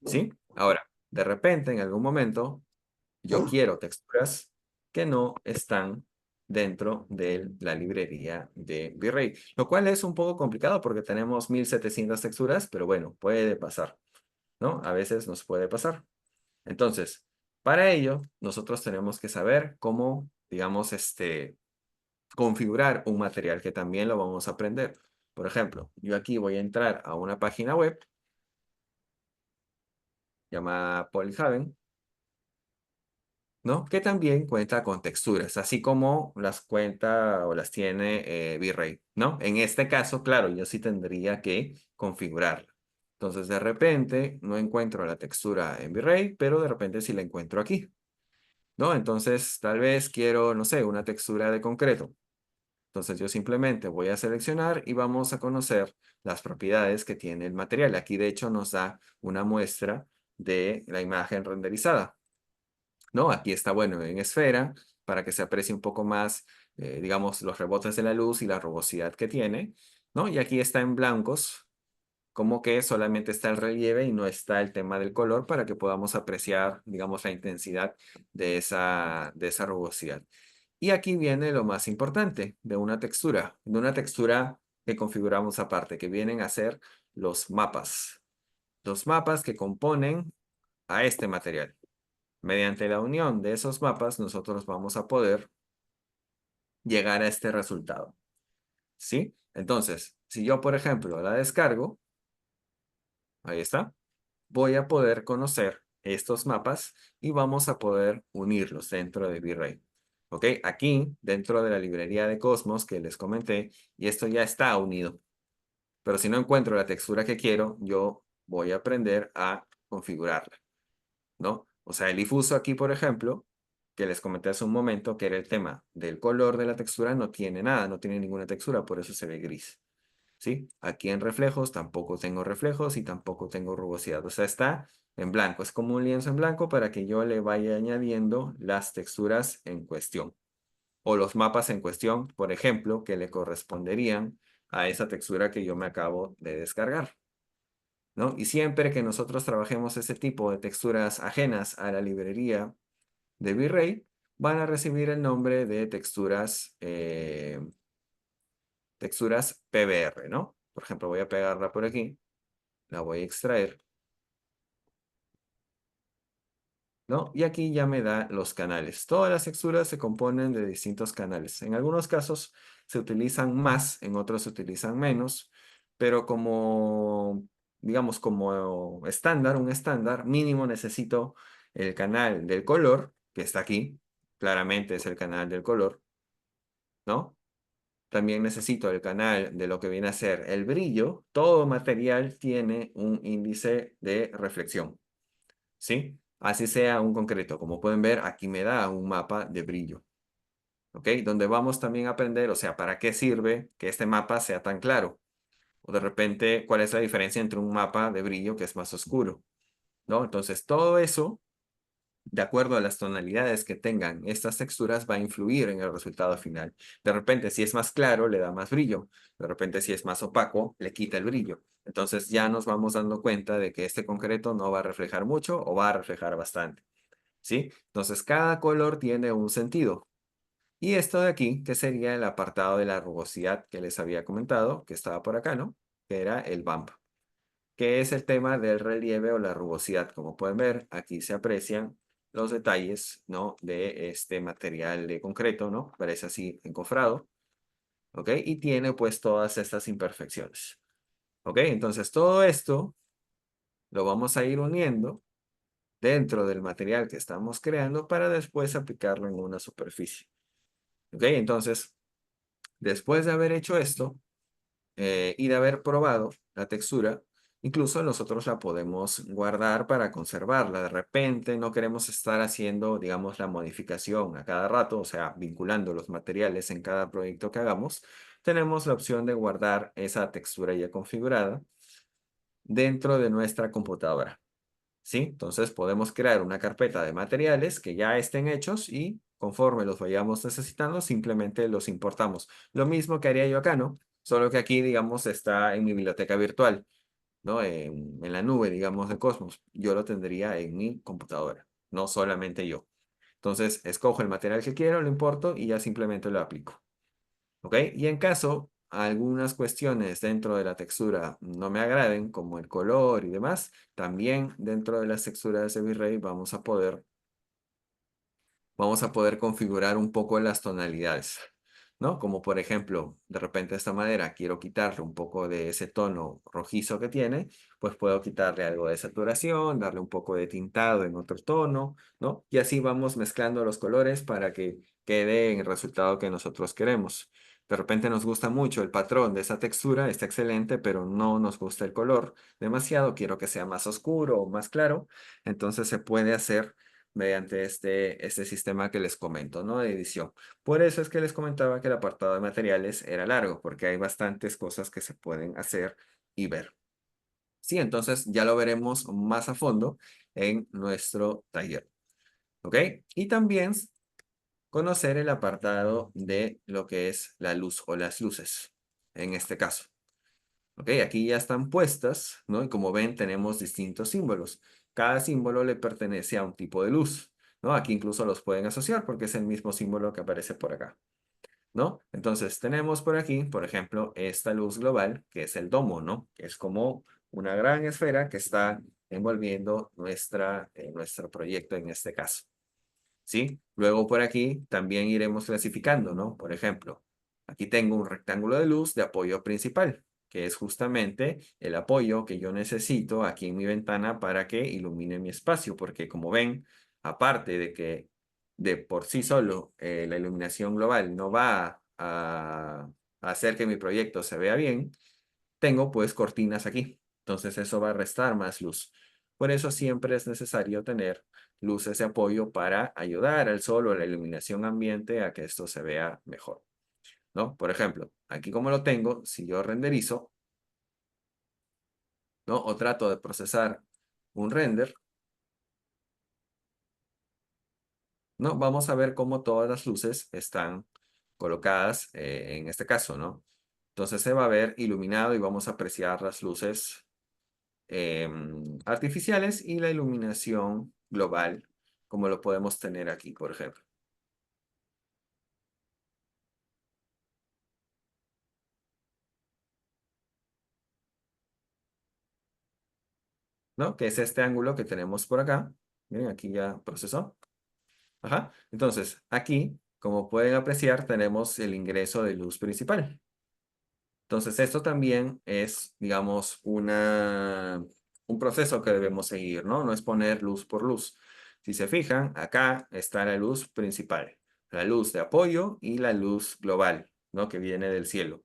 ¿Sí? Ahora, de repente, en algún momento, yo quiero texturas que no están dentro de la librería de V-Ray, lo cual es un poco complicado porque tenemos 1700 texturas, pero bueno, puede pasar, ¿no? A veces nos puede pasar. Entonces, para ello, nosotros tenemos que saber cómo, digamos, configurar un material que también lo vamos a aprender. Por ejemplo, yo aquí voy a entrar a una página web llamada Polyhaven, ¿no? Que también cuenta con texturas, así como las cuenta o las tiene V-Ray, ¿no? En este caso, claro, yo sí tendría que configurarla. Entonces, de repente, no encuentro la textura en V-Ray, pero de repente sí la encuentro aquí, ¿no? Entonces, tal vez quiero, no sé, una textura de concreto. Entonces yo simplemente voy a seleccionar y vamos a conocer las propiedades que tiene el material. Aquí de hecho nos da una muestra de la imagen renderizada, ¿no? Aquí está, bueno, en esfera, para que se aprecie un poco más, digamos, los rebotes de la luz y la rugosidad que tiene, ¿no? Y aquí está en blancos, como que solamente está el relieve y no está el tema del color para que podamos apreciar, digamos, la intensidad de esa rugosidad. Y aquí viene lo más importante de una textura que configuramos aparte, que vienen a ser los mapas que componen a este material. Mediante la unión de esos mapas, nosotros vamos a poder llegar a este resultado, ¿sí? Entonces, si yo, por ejemplo, la descargo, ahí está, voy a poder conocer estos mapas y vamos a poder unirlos dentro de V-Ray. ¿Ok? Aquí, dentro de la librería de Cosmos que les comenté, y esto ya está unido. Pero si no encuentro la textura que quiero, yo voy a aprender a configurarla, ¿no? O sea, el difuso aquí, por ejemplo, que les comenté hace un momento, que era el tema del color de la textura, no tiene nada, no tiene ninguna textura, por eso se ve gris. ¿Sí? Aquí en reflejos tampoco tengo reflejos y tampoco tengo rugosidad. O sea, está en blanco. Es como un lienzo en blanco para que yo le vaya añadiendo las texturas en cuestión. O los mapas en cuestión, por ejemplo, que le corresponderían a esa textura que yo me acabo de descargar, ¿no? Y siempre que nosotros trabajemos ese tipo de texturas ajenas a la librería de V-Ray, van a recibir el nombre de texturas PBR, ¿no? Por ejemplo, voy a pegarla por aquí, la voy a extraer, ¿no? Y aquí ya me da los canales. Todas las texturas se componen de distintos canales. En algunos casos se utilizan más, en otros se utilizan menos, pero como, digamos, como estándar, un estándar mínimo necesito el canal del color, que está aquí, claramente es el canal del color, ¿no? También necesito el canal de lo que viene a ser el brillo. Todo material tiene un índice de reflexión, ¿sí? Así sea un concreto. Como pueden ver, aquí me da un mapa de brillo, ¿ok? Donde vamos también a aprender, o sea, ¿para qué sirve que este mapa sea tan claro? O de repente, ¿cuál es la diferencia entre un mapa de brillo que es más oscuro? ¿No? Entonces, todo eso de acuerdo a las tonalidades que tengan estas texturas, va a influir en el resultado final. De repente, si es más claro, le da más brillo. De repente, si es más opaco, le quita el brillo. Entonces ya nos vamos dando cuenta de que este concreto no va a reflejar mucho o va a reflejar bastante, ¿sí? Entonces cada color tiene un sentido. Y esto de aquí, que sería el apartado de la rugosidad que les había comentado, que estaba por acá, ¿no? Que era el bump, que es el tema del relieve o la rugosidad. Como pueden ver, aquí se aprecian los detalles, ¿no? De este material de concreto, ¿no? Parece así encofrado, ¿ok? Y tiene pues todas estas imperfecciones, ¿ok? Entonces todo esto lo vamos a ir uniendo dentro del material que estamos creando para después aplicarlo en una superficie, ¿ok? Entonces, después de haber hecho esto, y de haber probado la textura, incluso nosotros la podemos guardar para conservarla. De repente no queremos estar haciendo, digamos, la modificación a cada rato, o sea, vinculando los materiales en cada proyecto que hagamos. Tenemos la opción de guardar esa textura ya configurada dentro de nuestra computadora, ¿sí? Entonces podemos crear una carpeta de materiales que ya estén hechos y conforme los vayamos necesitando, simplemente los importamos. Lo mismo que haría yo acá, ¿no? Solo que aquí, digamos, está en mi biblioteca virtual, ¿no? En la nube, digamos, de Cosmos. Yo lo tendría en mi computadora, no solamente yo. Entonces, escojo el material que quiero, lo importo y ya simplemente lo aplico. ¿Ok? Y en caso algunas cuestiones dentro de la textura no me agraden, como el color y demás, también dentro de las texturas de V-Ray vamos a poder configurar un poco las tonalidades, ¿no? Como por ejemplo, de repente esta madera quiero quitarle un poco de ese tono rojizo que tiene, pues puedo quitarle algo de saturación, darle un poco de tintado en otro tono, ¿no? Y así vamos mezclando los colores para que quede en el resultado que nosotros queremos. De repente nos gusta mucho el patrón de esa textura, está excelente, pero no nos gusta el color demasiado, quiero que sea más oscuro o más claro, entonces se puede hacer mediante este sistema que les comento, ¿no? De edición. Por eso es que les comentaba que el apartado de materiales era largo, porque hay bastantes cosas que se pueden hacer y ver. Sí, entonces ya lo veremos más a fondo en nuestro taller. ¿Ok? Y también conocer el apartado de lo que es la luz o las luces, en este caso. ¿Ok? Aquí ya están puestas, ¿no? Y como ven, tenemos distintos símbolos. Cada símbolo le pertenece a un tipo de luz, ¿no? Aquí incluso los pueden asociar porque es el mismo símbolo que aparece por acá, ¿no? Entonces tenemos por aquí, por ejemplo, esta luz global, que es el domo, ¿no? Que es como una gran esfera que está envolviendo nuestro proyecto en este caso. ¿Sí? Luego por aquí también iremos clasificando, ¿no? Por ejemplo, aquí tengo un rectángulo de luz de apoyo principal, que es justamente el apoyo que yo necesito aquí en mi ventana para que ilumine mi espacio, porque como ven, aparte de que de por sí solo la iluminación global no va a hacer que mi proyecto se vea bien, tengo pues cortinas aquí. Entonces eso va a restar más luz. Por eso siempre es necesario tener luces de apoyo para ayudar al sol o a la iluminación ambiente a que esto se vea mejor, ¿no? Por ejemplo, aquí como lo tengo, si yo renderizo, ¿no? O trato de procesar un render, ¿no? Vamos a ver cómo todas las luces están colocadas en este caso, ¿no? Entonces se va a ver iluminado y vamos a apreciar las luces artificiales y la iluminación global, como lo podemos tener aquí, por ejemplo. ¿No? Que es este ángulo que tenemos por acá. Miren, aquí ya procesó. Ajá. Entonces, aquí, como pueden apreciar, tenemos el ingreso de luz principal. Entonces, esto también es, digamos, un proceso que debemos seguir, ¿no? No es poner luz por luz. Si se fijan, acá está la luz principal, la luz de apoyo y la luz global, ¿no? Que viene del cielo.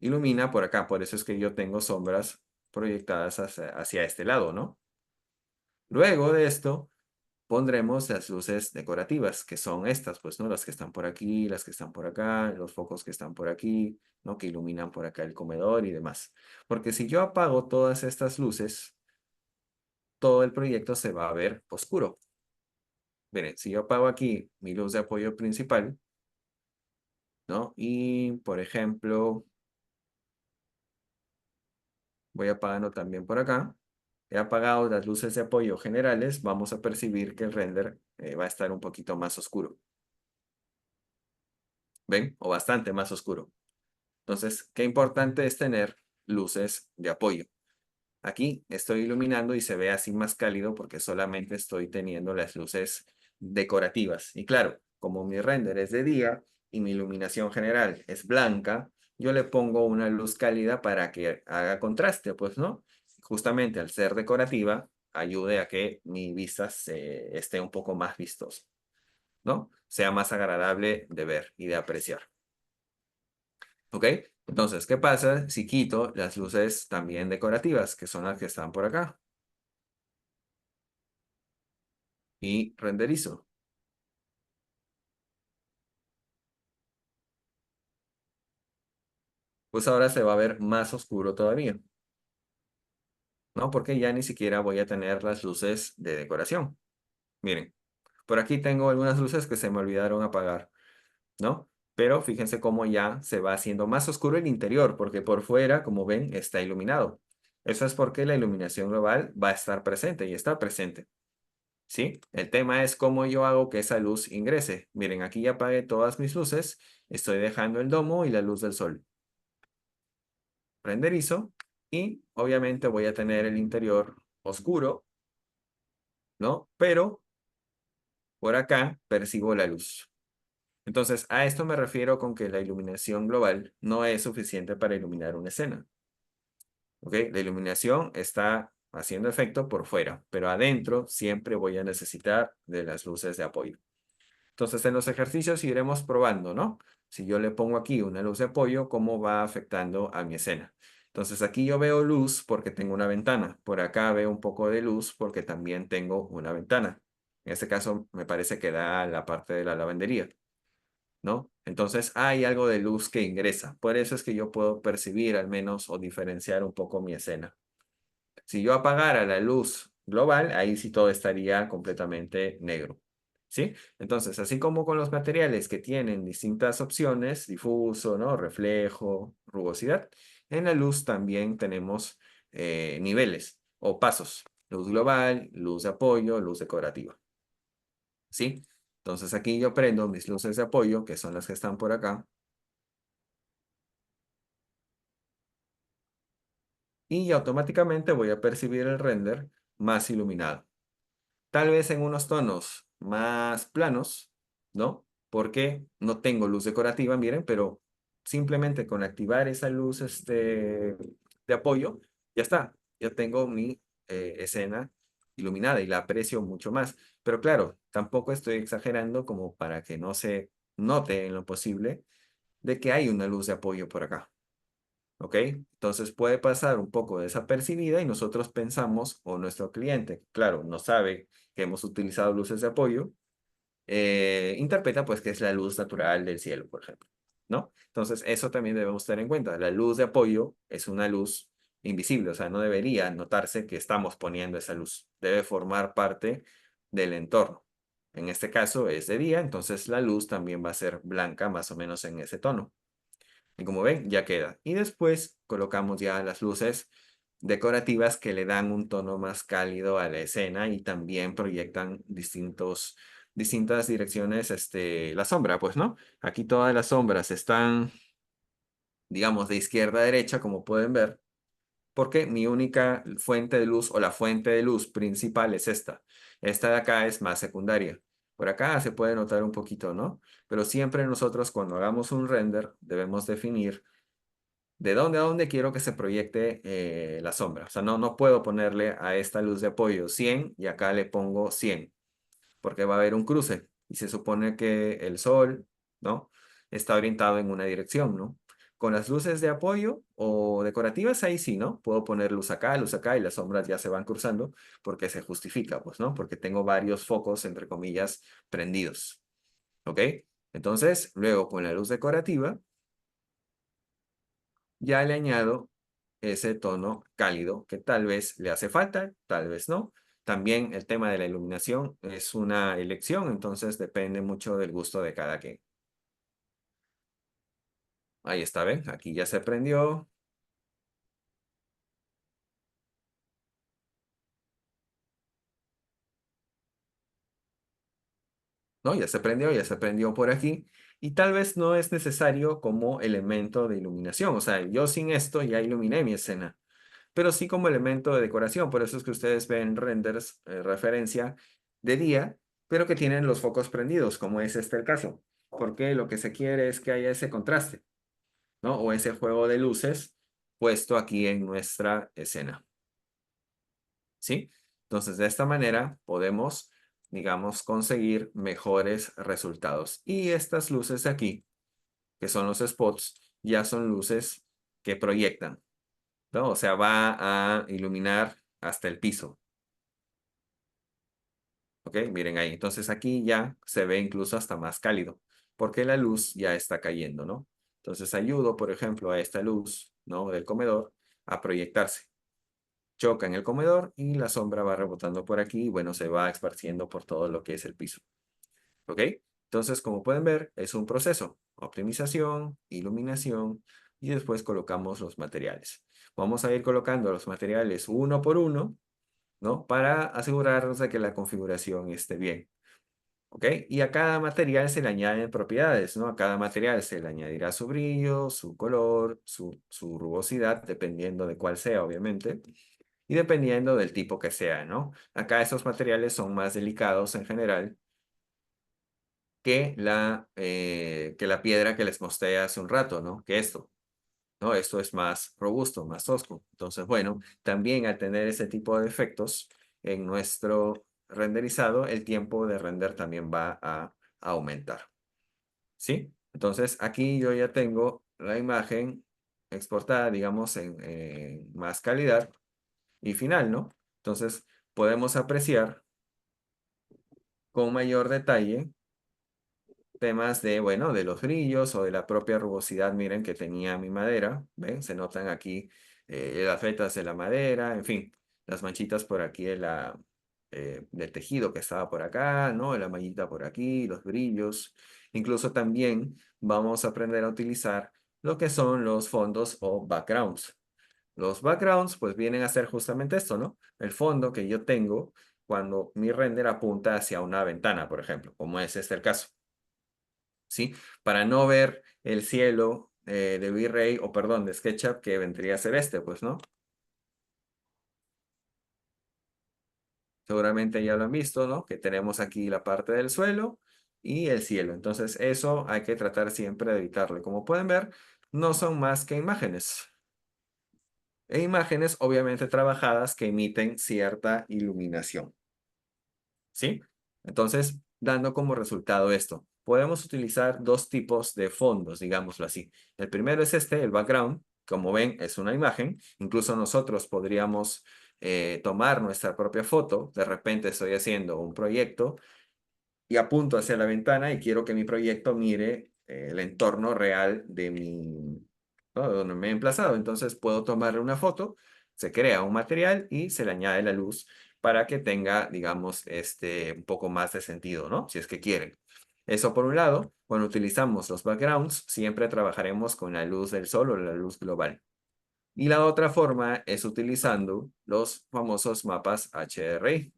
Ilumina por acá, por eso es que yo tengo sombras proyectadas hacia este lado, ¿no? Luego de esto, pondremos las luces decorativas, que son estas, pues, ¿no? Las que están por aquí, las que están por acá, los focos que están por aquí, ¿no? Que iluminan por acá el comedor y demás. Porque si yo apago todas estas luces, todo el proyecto se va a ver oscuro. Miren, si yo apago aquí mi luz de apoyo principal, ¿no? Y, por ejemplo, voy apagando también por acá. He apagado las luces de apoyo generales, vamos a percibir que el render va a estar un poquito más oscuro. ¿Ven? O bastante más oscuro. Entonces, qué importante es tener luces de apoyo. Aquí estoy iluminando y se ve así más cálido porque solamente estoy teniendo las luces decorativas. Y claro, como mi render es de día y mi iluminación general es blanca, yo le pongo una luz cálida para que haga contraste, pues, ¿no? Justamente al ser decorativa, ayude a que mi vista esté un poco más vistosa, ¿no? Sea más agradable de ver y de apreciar. ¿Ok? Entonces, ¿qué pasa si quito las luces también decorativas, que son las que están por acá? Y renderizo. Pues ahora se va a ver más oscuro todavía, ¿no? Porque ya ni siquiera voy a tener las luces de decoración. Miren, por aquí tengo algunas luces que se me olvidaron apagar, ¿no? Pero fíjense cómo ya se va haciendo más oscuro el interior, porque por fuera, como ven, está iluminado. Eso es porque la iluminación global va a estar presente y está presente. ¿Sí? El tema es cómo yo hago que esa luz ingrese. Miren, aquí ya apagué todas mis luces. Estoy dejando el domo y la luz del sol. Renderizo y obviamente voy a tener el interior oscuro, ¿no? Pero por acá percibo la luz. Entonces, a esto me refiero con que la iluminación global no es suficiente para iluminar una escena. ¿Ok? La iluminación está haciendo efecto por fuera, pero adentro siempre voy a necesitar de las luces de apoyo. Entonces, en los ejercicios iremos probando, ¿no? Si yo le pongo aquí una luz de apoyo, ¿cómo va afectando a mi escena? Entonces, aquí yo veo luz porque tengo una ventana. Por acá veo un poco de luz porque también tengo una ventana. En este caso, me parece que da la parte de la lavandería, ¿no? Entonces, hay algo de luz que ingresa. Por eso es que yo puedo percibir al menos o diferenciar un poco mi escena. Si yo apagara la luz global, ahí sí todo estaría completamente negro. ¿Sí? Entonces, así como con los materiales que tienen distintas opciones, difuso, ¿no? Reflejo, rugosidad, en la luz también tenemos niveles o pasos. Luz global, luz de apoyo, luz decorativa. ¿Sí? Entonces aquí yo prendo mis luces de apoyo, que son las que están por acá, y automáticamente voy a percibir el render más iluminado. Tal vez en unos tonos más planos, ¿no? Porque no tengo luz decorativa, miren, pero simplemente con activar esa luz de apoyo, ya está. Ya tengo mi escena iluminada y la aprecio mucho más. Pero claro, tampoco estoy exagerando como para que no se note en lo posible de que hay una luz de apoyo por acá. ¿Ok? Entonces puede pasar un poco desapercibida y nosotros pensamos, o nuestro cliente, claro, no sabe que hemos utilizado luces de apoyo, interpreta pues que es la luz natural del cielo, por ejemplo, ¿no? Entonces eso también debemos tener en cuenta. La luz de apoyo es una luz invisible, o sea, no debería notarse que estamos poniendo esa luz. Debe formar parte del entorno. En este caso es de día, entonces la luz también va a ser blanca, más o menos en ese tono. Y como ven, ya queda. Y después colocamos ya las luces decorativas que le dan un tono más cálido a la escena y también proyectan distintas direcciones, la sombra, pues, ¿no? Aquí todas las sombras están, digamos, de izquierda a derecha, como pueden ver, porque mi única fuente de luz o la fuente de luz principal es esta. Esta de acá es más secundaria. Por acá se puede notar un poquito, ¿no? Pero siempre nosotros cuando hagamos un render debemos definir de dónde a dónde quiero que se proyecte la sombra. O sea, no puedo ponerle a esta luz de apoyo 100 y acá le pongo 100, porque va a haber un cruce y se supone que el sol, ¿no? Está orientado en una dirección, ¿no? Con las luces de apoyo o decorativas, ahí sí, ¿no? Puedo poner luz acá y las sombras ya se van cruzando porque se justifica, pues, ¿no? Porque tengo varios focos, entre comillas, prendidos, ¿ok? Entonces, luego con la luz decorativa, ya le añado ese tono cálido que tal vez le hace falta, tal vez no. También el tema de la iluminación es una elección, entonces depende mucho del gusto de cada quien. Ahí está, ¿ven? Aquí ya se prendió, ¿no? Ya se prendió por aquí. Y tal vez no es necesario como elemento de iluminación. O sea, yo sin esto ya iluminé mi escena, pero sí como elemento de decoración. Por eso es que ustedes ven renders referencia de día, pero que tienen los focos prendidos, como es este el caso. Porque lo que se quiere es que haya ese contraste, ¿no? O ese juego de luces puesto aquí en nuestra escena, ¿sí? Entonces, de esta manera podemos, digamos, conseguir mejores resultados. Y estas luces de aquí, que son los spots, ya son luces que proyectan, ¿no? O sea, va a iluminar hasta el piso. ¿Ok? Miren ahí. Entonces aquí ya se ve incluso hasta más cálido, porque la luz ya está cayendo, ¿no? Entonces ayudo, por ejemplo, a esta luz, ¿no? Del comedor a proyectarse. Choca en el comedor y la sombra va rebotando por aquí y bueno, se va esparciendo por todo lo que es el piso. ¿Ok? Entonces, como pueden ver, es un proceso. Optimización, iluminación y después colocamos los materiales. Vamos a ir colocando los materiales uno por uno, ¿no? Para asegurarnos de que la configuración esté bien. ¿Ok? Y a cada material se le añaden propiedades, ¿no? A cada material se le añadirá su brillo, su color, su rugosidad, dependiendo de cuál sea, obviamente, y dependiendo del tipo que sea, ¿no? Acá estos materiales son más delicados en general que la piedra que les mostré hace un rato, ¿no? Que esto. ¿No? Esto es más robusto, más tosco. Entonces, bueno, también al tener ese tipo de efectos en nuestro renderizado, el tiempo de render también va a aumentar. ¿Sí? Entonces, aquí yo ya tengo la imagen exportada, digamos, en más calidad y final, ¿no? Entonces, podemos apreciar con mayor detalle temas de, bueno, de los brillos o de la propia rugosidad, miren, que tenía mi madera, ¿ven? Se notan aquí las vetas de la madera, en fin, las manchitas por aquí de del tejido que estaba por acá, ¿no? La mallita por aquí, los brillos. Incluso también vamos a aprender a utilizar lo que son los fondos o backgrounds. Los backgrounds pues vienen a ser justamente esto, ¿no? El fondo que yo tengo cuando mi render apunta hacia una ventana, por ejemplo, como es este el caso. ¿Sí? Para no ver el cielo de V-Ray, o perdón, de SketchUp, que vendría a ser este, pues, ¿no? Seguramente ya lo han visto, ¿no? Que tenemos aquí la parte del suelo y el cielo. Entonces, eso hay que tratar siempre de evitarlo. Y como pueden ver, no son más que imágenes. E imágenes, obviamente, trabajadas que emiten cierta iluminación. ¿Sí? Entonces, dando como resultado esto, podemos utilizar dos tipos de fondos, digámoslo así. El primero es este, el background. Como ven, es una imagen. Incluso nosotros podríamos tomar nuestra propia foto. De repente estoy haciendo un proyecto y apunto hacia la ventana y quiero que mi proyecto mire el entorno real de ¿no? De donde me he emplazado. Entonces puedo tomarle una foto, se crea un material y se le añade la luz para que tenga, digamos, un poco más de sentido, ¿no? Si es que quieren. Eso por un lado, cuando utilizamos los backgrounds, siempre trabajaremos con la luz del sol o la luz global. Y la otra forma es utilizando los famosos mapas HDRI,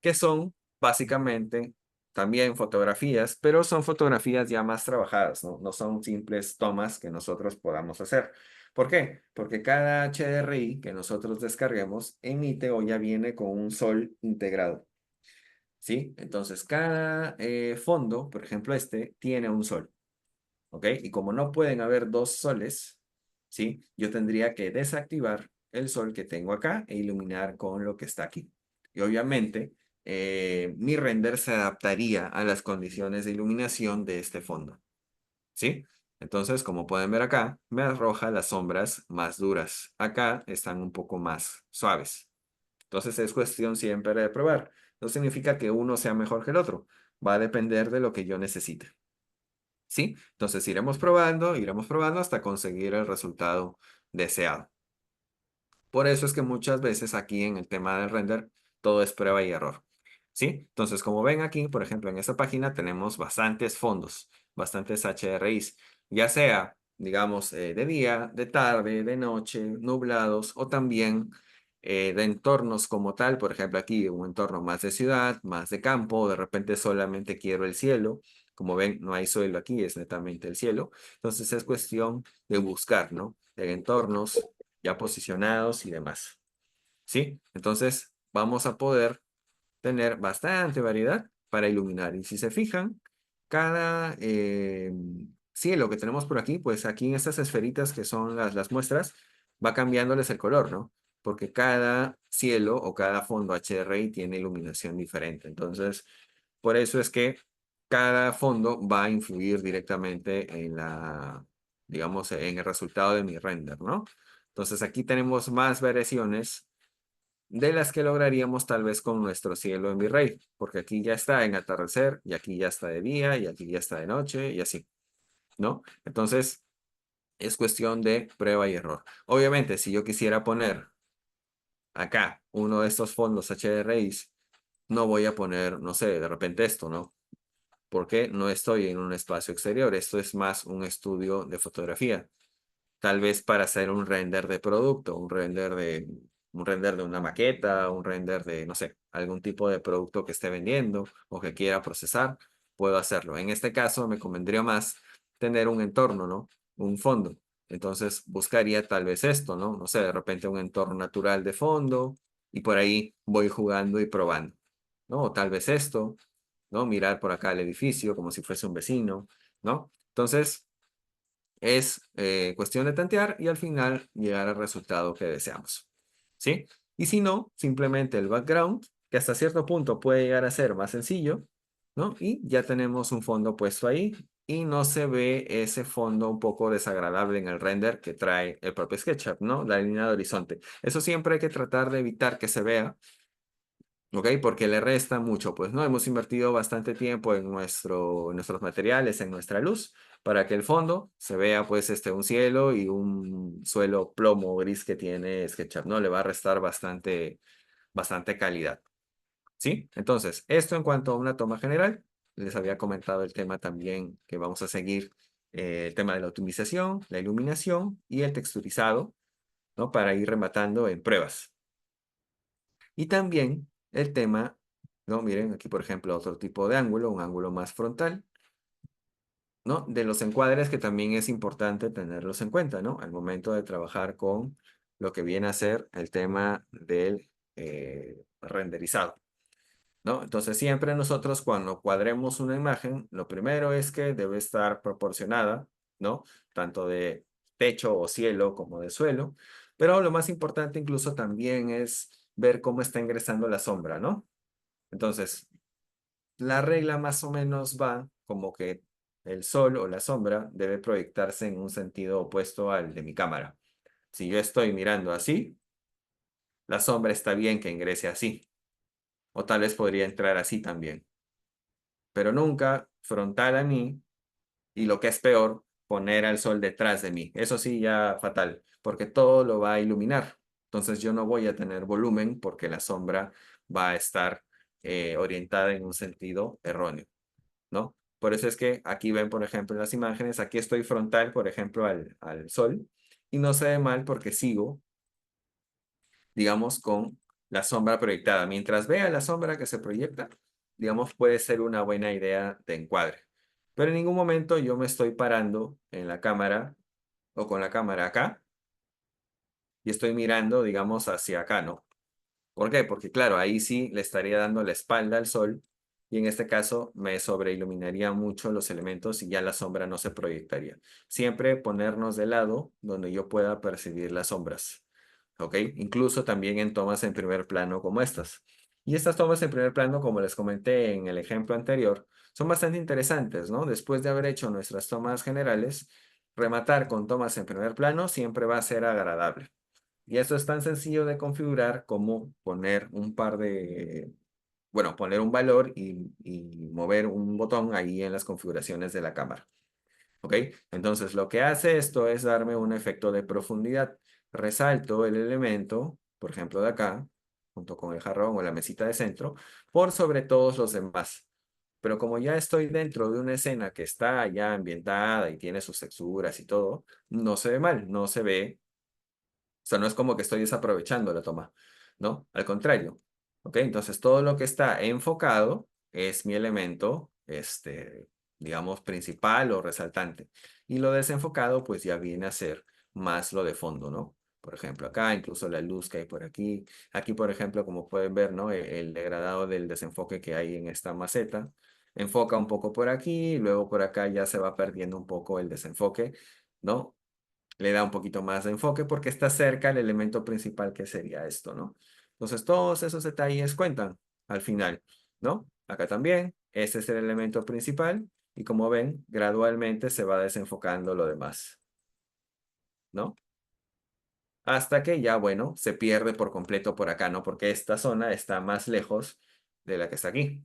que son básicamente también fotografías, pero son fotografías ya más trabajadas, ¿no? No son simples tomas que nosotros podamos hacer. ¿Por qué? Porque cada HDRI que nosotros descarguemos emite o ya viene con un sol integrado, ¿sí? Entonces, cada fondo, por ejemplo, este, tiene un sol, ¿ok? Y como no pueden haber dos soles, ¿sí? Yo tendría que desactivar el sol que tengo acá e iluminar con lo que está aquí. Y obviamente, mi render se adaptaría a las condiciones de iluminación de este fondo, ¿sí? Entonces, como pueden ver acá, me arroja las sombras más duras. Acá están un poco más suaves. Entonces, es cuestión siempre de probar. No significa que uno sea mejor que el otro. Va a depender de lo que yo necesite. ¿Sí? Entonces iremos probando hasta conseguir el resultado deseado. Por eso es que muchas veces aquí en el tema del render todo es prueba y error. ¿Sí? Entonces, como ven aquí, por ejemplo, en esta página tenemos bastantes fondos, bastantes HRIs, ya sea, digamos, de día, de tarde, de noche, nublados o también de entornos como tal. Por ejemplo, aquí un entorno más de ciudad, más de campo, o de repente solamente quiero el cielo. Como ven, no hay suelo aquí, es netamente el cielo. Entonces es cuestión de buscar, ¿no? De entornos ya posicionados y demás. ¿Sí? Entonces vamos a poder tener bastante variedad para iluminar. Y si se fijan, cada cielo que tenemos por aquí, pues aquí en estas esferitas que son las muestras, va cambiándoles el color, ¿no? Porque cada cielo o cada fondo HDRI tiene iluminación diferente. Entonces, por eso es que cada fondo va a influir directamente en digamos, en el resultado de mi render, ¿no? Entonces aquí tenemos más variaciones de las que lograríamos tal vez con nuestro cielo en virrey, porque aquí ya está en atardecer, y aquí ya está de día, y aquí ya está de noche, y así, ¿no? Entonces, es cuestión de prueba y error. Obviamente, si yo quisiera poner acá uno de estos fondos HDRIs, no voy a poner, no sé, de repente esto, ¿no? Porque no estoy en un espacio exterior, esto es más un estudio de fotografía. Tal vez para hacer un render de producto, un render de una maqueta, un render de, no sé, algún tipo de producto que esté vendiendo o que quiera procesar, puedo hacerlo. En este caso me convendría más tener un entorno, ¿no? Un fondo. Entonces buscaría tal vez esto, ¿no? No sé, de repente un entorno natural de fondo y por ahí voy jugando y probando, ¿no? O tal vez esto, ¿no? Mirar por acá el edificio como si fuese un vecino, ¿no? Entonces, es cuestión de tantear y al final llegar al resultado que deseamos. ¿Sí? Y si no, simplemente el background, que hasta cierto punto puede llegar a ser más sencillo, ¿no? Y ya tenemos un fondo puesto ahí y no se ve ese fondo un poco desagradable en el render que trae el propio SketchUp, ¿no? La línea de horizonte. Eso siempre hay que tratar de evitar que se vea ¿Ok? Porque le resta mucho, pues, ¿no? Hemos invertido bastante tiempo en nuestros materiales, en nuestra luz, para que el fondo se vea, pues, un cielo y un suelo plomo gris que tiene SketchUp, ¿no? Le va a restar bastante calidad, ¿sí? Entonces, esto en cuanto a una toma general. Les había comentado el tema también que vamos a seguir, el tema de la optimización, la iluminación y el texturizado, ¿no? Para ir rematando en pruebas. Y también el tema, ¿no? Miren, aquí por ejemplo otro tipo de ángulo, un ángulo más frontal, ¿no? De los encuadres que también es importante tenerlos en cuenta, ¿no? Al momento de trabajar con lo que viene a ser el tema del renderizado, ¿no? Entonces siempre nosotros cuando cuadremos una imagen, lo primero es que debe estar proporcionada, ¿no? Tanto de techo o cielo como de suelo, pero lo más importante incluso también es ver cómo está ingresando la sombra, ¿no? Entonces, la regla más o menos va como que el sol o la sombra debe proyectarse en un sentido opuesto al de mi cámara. Si yo estoy mirando así, la sombra está bien que ingrese así, o tal vez podría entrar así también, pero nunca frontal a mí y lo que es peor, poner al sol detrás de mí. Eso sí, ya fatal, porque todo lo va a iluminar. Entonces yo no voy a tener volumen porque la sombra va a estar orientada en un sentido erróneo, ¿no? Por eso es que aquí ven, por ejemplo, las imágenes, aquí estoy frontal, por ejemplo, al sol, y no se ve mal porque sigo, digamos, con la sombra proyectada. Mientras vea la sombra que se proyecta, digamos, puede ser una buena idea de encuadre. Pero en ningún momento yo me estoy parando en la cámara o con la cámara acá y estoy mirando, digamos, hacia acá, ¿no? ¿Por qué? Porque claro, ahí sí le estaría dando la espalda al sol y en este caso me sobreiluminaría mucho los elementos y ya la sombra no se proyectaría. Siempre ponernos de lado donde yo pueda percibir las sombras, ¿ok? Incluso también en tomas en primer plano como estas. Y estas tomas en primer plano, como les comenté en el ejemplo anterior, son bastante interesantes, ¿no? Después de haber hecho nuestras tomas generales, rematar con tomas en primer plano siempre va a ser agradable. Y eso es tan sencillo de configurar como poner bueno, poner un valor y mover un botón ahí en las configuraciones de la cámara. ¿Ok? Entonces, lo que hace esto es darme un efecto de profundidad. Resalto el elemento, por ejemplo, de acá, junto con el jarrón o la mesita de centro, por sobre todos los demás. Pero como ya estoy dentro de una escena que está ya ambientada y tiene sus texturas y todo, no se ve mal, no se ve, o sea, no es como que estoy desaprovechando la toma, ¿no? Al contrario, ¿ok? Entonces, todo lo que está enfocado es mi elemento, digamos, principal o resaltante. Y lo desenfocado, pues ya viene a ser más lo de fondo, ¿no? Por ejemplo, acá, incluso la luz que hay por aquí. Aquí, por ejemplo, como pueden ver, ¿no? El degradado del desenfoque que hay en esta maceta. Enfoca un poco por aquí, luego por acá ya se va perdiendo un poco el desenfoque, ¿no? Le da un poquito más de enfoque porque está cerca el elemento principal que sería esto, ¿no? Entonces, todos esos detalles cuentan al final, ¿no? Acá también, este es el elemento principal y como ven, gradualmente se va desenfocando lo demás, ¿no? Hasta que ya, bueno, se pierde por completo por acá, ¿no? Porque esta zona está más lejos de la que está aquí,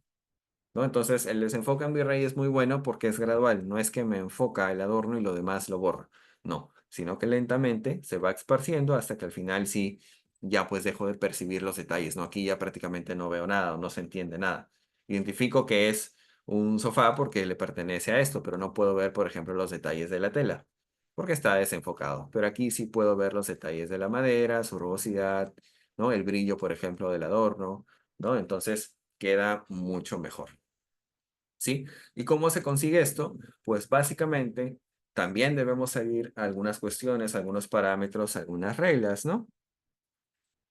¿no? Entonces, el desenfoque en Virrey es muy bueno porque es gradual, no es que me enfoca el adorno y lo demás lo borra, no, sino que lentamente se va esparciendo hasta que al final sí, ya pues dejo de percibir los detalles, ¿no? Aquí ya prácticamente no veo nada o no se entiende nada. Identifico que es un sofá porque le pertenece a esto, pero no puedo ver, por ejemplo, los detalles de la tela porque está desenfocado. Pero aquí sí puedo ver los detalles de la madera, su rugosidad, ¿no? El brillo, por ejemplo, del adorno, ¿no? Entonces queda mucho mejor. ¿Sí? ¿Y cómo se consigue esto? Pues básicamente también debemos seguir algunas cuestiones, algunos parámetros, algunas reglas, ¿no?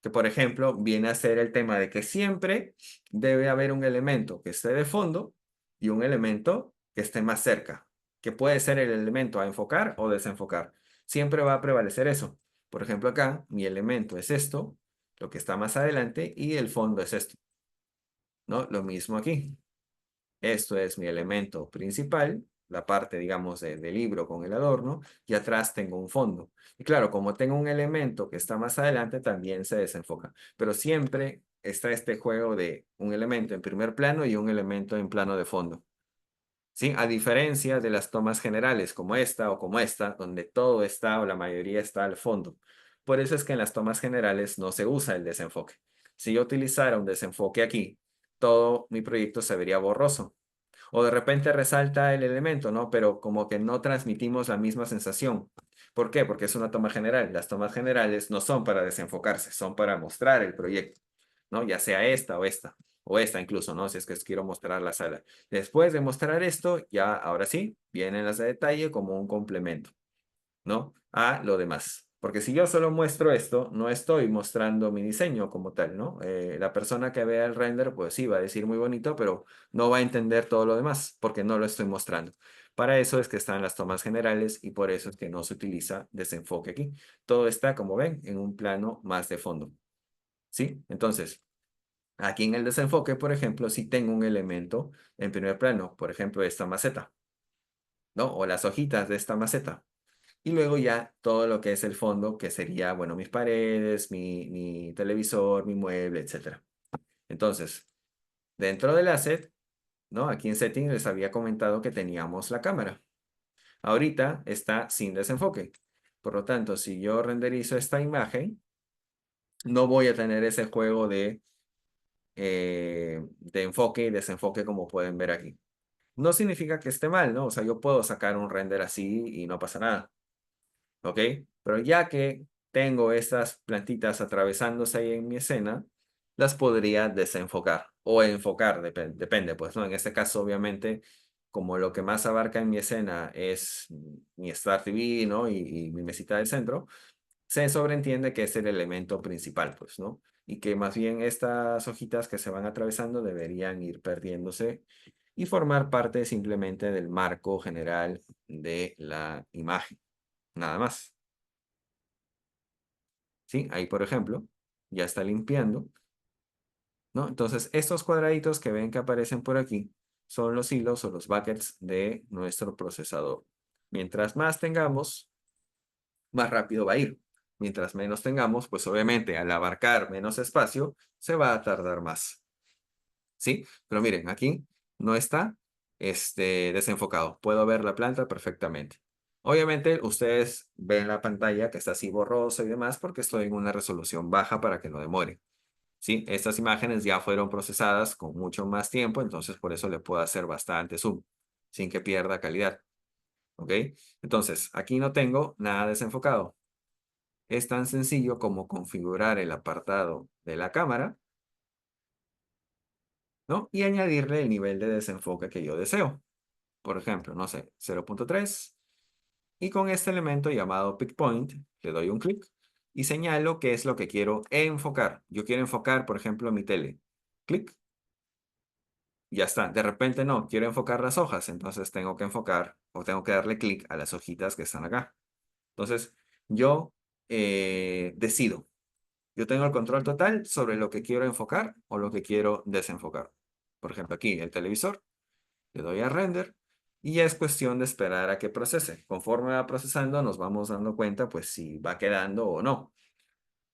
Que por ejemplo viene a ser el tema de que siempre debe haber un elemento que esté de fondo y un elemento que esté más cerca, que puede ser el elemento a enfocar o desenfocar. Siempre va a prevalecer eso. Por ejemplo acá, mi elemento es esto, lo que está más adelante, y el fondo es esto, ¿no? Lo mismo aquí. Esto es mi elemento principal, la parte, digamos, del libro con el adorno, y atrás tengo un fondo. Y claro, como tengo un elemento que está más adelante, también se desenfoca. Pero siempre está este juego de un elemento en primer plano y un elemento en plano de fondo. ¿Sí? A diferencia de las tomas generales como esta o como esta, donde todo está o la mayoría está al fondo. Por eso es que en las tomas generales no se usa el desenfoque. Si yo utilizara un desenfoque aquí, todo mi proyecto se vería borroso. O de repente resalta el elemento, ¿no? Pero como que no transmitimos la misma sensación. ¿Por qué? Porque es una toma general. Las tomas generales no son para desenfocarse, son para mostrar el proyecto, ¿no? Ya sea esta o esta incluso, ¿no? Si es que quiero mostrar la sala. Después de mostrar esto, ya ahora sí, vienen las de detalle como un complemento, ¿no? A lo demás. Porque si yo solo muestro esto, no estoy mostrando mi diseño como tal, ¿no? La persona que vea el render, pues sí, va a decir muy bonito, pero no va a entender todo lo demás porque no lo estoy mostrando. Para eso es que están las tomas generales y por eso es que no se utiliza desenfoque aquí. Todo está, como ven, en un plano más de fondo, ¿sí? Entonces, aquí en el desenfoque, por ejemplo, si tengo un elemento en primer plano, por ejemplo, esta maceta, ¿no? O las hojitas de esta maceta. Y luego ya todo lo que es el fondo, que sería, bueno, mis paredes, mi televisor, mi mueble, etcétera. Entonces, dentro del asset, ¿no? Aquí en Settings les había comentado que teníamos la cámara. Ahorita está sin desenfoque. Por lo tanto, si yo renderizo esta imagen, no voy a tener ese juego de enfoque y desenfoque como pueden ver aquí. No significa que esté mal, ¿no? O sea, yo puedo sacar un render así y no pasa nada. ¿Ok? Pero ya que tengo estas plantitas atravesándose ahí en mi escena, las podría desenfocar o enfocar, depende, pues, ¿no? En este caso, obviamente, como lo que más abarca en mi escena es mi Star TV, ¿no? Y mi mesita del centro, se sobreentiende que es el elemento principal, pues, ¿no? Y que más bien estas hojitas que se van atravesando deberían ir perdiéndose y formar parte simplemente del marco general de la imagen, nada más. ¿Sí? Ahí, por ejemplo, ya está limpiando, ¿no? Entonces, estos cuadraditos que ven que aparecen por aquí son los hilos o los buckets de nuestro procesador. Mientras más tengamos, más rápido va a ir. Mientras menos tengamos, pues obviamente al abarcar menos espacio, se va a tardar más. ¿Sí? Pero miren, aquí no está desenfocado. Puedo ver la planta perfectamente. Obviamente ustedes ven la pantalla que está así borrosa y demás porque estoy en una resolución baja para que no demore. ¿Sí? Estas imágenes ya fueron procesadas con mucho más tiempo, entonces por eso le puedo hacer bastante zoom sin que pierda calidad. ¿Ok? Entonces, aquí no tengo nada desenfocado. Es tan sencillo como configurar el apartado de la cámara, ¿no? Y añadirle el nivel de desenfoque que yo deseo. Por ejemplo, no sé, 0.3. Y con este elemento llamado Pick Point, le doy un clic y señalo qué es lo que quiero enfocar. Yo quiero enfocar, por ejemplo, mi tele. Clic. Ya está. De repente no, quiero enfocar las hojas, entonces tengo que enfocar o tengo que darle clic a las hojitas que están acá. Entonces, yo decido. Yo tengo el control total sobre lo que quiero enfocar o lo que quiero desenfocar. Por ejemplo, aquí el televisor, le doy a render y ya es cuestión de esperar a que procese. Conforme va procesando, nos vamos dando cuenta, pues, si va quedando o no.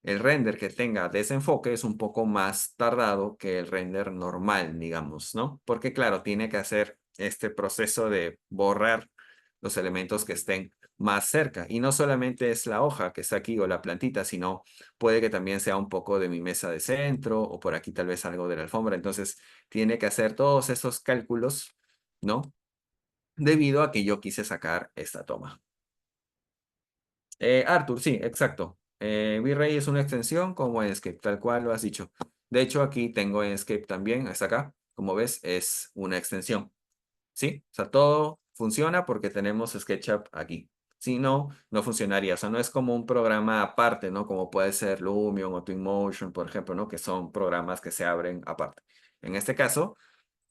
El render que tenga desenfoque es un poco más tardado que el render normal, digamos, ¿no? Porque claro, tiene que hacer este proceso de borrar los elementos que estén más cerca. Y no solamente es la hoja que está aquí o la plantita, sino puede que también sea un poco de mi mesa de centro o por aquí tal vez algo de la alfombra. Entonces, tiene que hacer todos esos cálculos, ¿no? Debido a que yo quise sacar esta toma. Arthur, sí, exacto. V-Ray es una extensión como Enscape, tal cual lo has dicho. De hecho, aquí tengo Enscape también, hasta acá. Como ves, es una extensión. ¿Sí? O sea, todo funciona porque tenemos SketchUp aquí. Si no, no funcionaría. O sea, no es como un programa aparte, ¿no? Como puede ser Lumion o Twinmotion, por ejemplo, ¿no? Que son programas que se abren aparte. En este caso,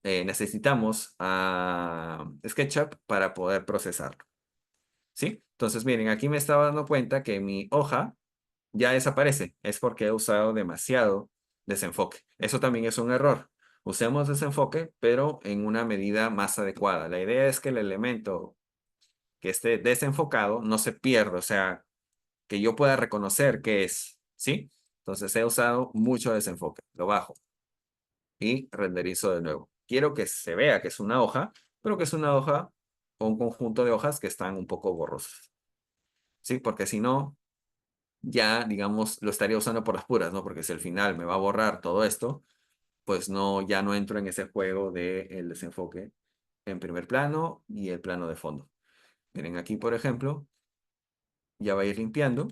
necesitamos a SketchUp para poder procesarlo. ¿Sí? Entonces, miren, aquí me estaba dando cuenta que mi hoja ya desaparece. Es porque he usado demasiado desenfoque. Eso también es un error. Usemos desenfoque, pero en una medida más adecuada. La idea es que el elemento que esté desenfocado no se pierda, o sea, que yo pueda reconocer qué es, ¿sí? Entonces he usado mucho desenfoque. Lo bajo y renderizo de nuevo. Quiero que se vea que es una hoja, pero que es una hoja o un conjunto de hojas que están un poco borrosas. ¿Sí? Porque si no, ya, digamos, lo estaría usando por las puras, ¿no? Porque si al final me va a borrar todo esto, pues no, ya no entro en ese juego del desenfoque en primer plano y el plano de fondo. Miren aquí, por ejemplo, ya va a ir limpiando,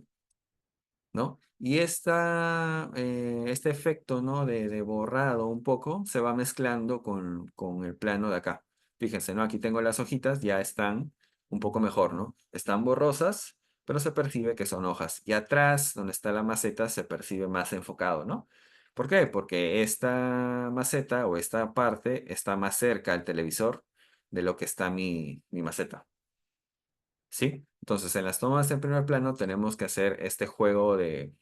¿no? Y este efecto, ¿no? De borrado un poco se va mezclando con el plano de acá. Fíjense, ¿no? Aquí tengo las hojitas, ya están un poco mejor, ¿no? Están borrosas, pero se percibe que son hojas. Y atrás, donde está la maceta, se percibe más enfocado, ¿no? ¿Por qué? Porque esta maceta o esta parte está más cerca al televisor de lo que está mi maceta. ¿Sí? Entonces, en las tomas en primer plano tenemos que hacer este juego de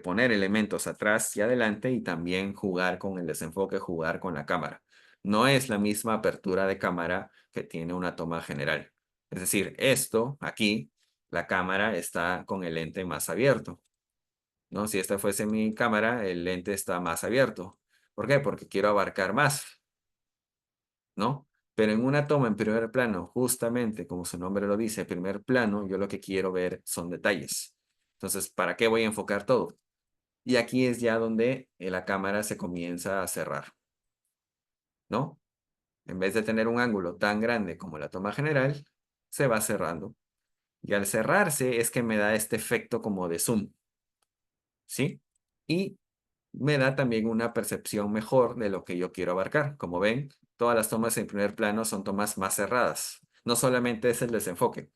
poner elementos atrás y adelante y también jugar con el desenfoque, jugar con la cámara. No es la misma apertura de cámara que tiene una toma general. Es decir, esto aquí, la cámara está con el lente más abierto, ¿no? Si esta fuese mi cámara, el lente está más abierto. ¿Por qué? Porque quiero abarcar más, ¿no? Pero en una toma en primer plano, justamente como su nombre lo dice, primer plano, yo lo que quiero ver son detalles. Entonces, ¿para qué voy a enfocar todo? Y aquí es ya donde la cámara se comienza a cerrar, ¿no? En vez de tener un ángulo tan grande como la toma general, se va cerrando. Y al cerrarse es que me da este efecto como de zoom, ¿sí? Y me da también una percepción mejor de lo que yo quiero abarcar. Como ven, todas las tomas en primer plano son tomas más cerradas. No solamente es el desenfoque,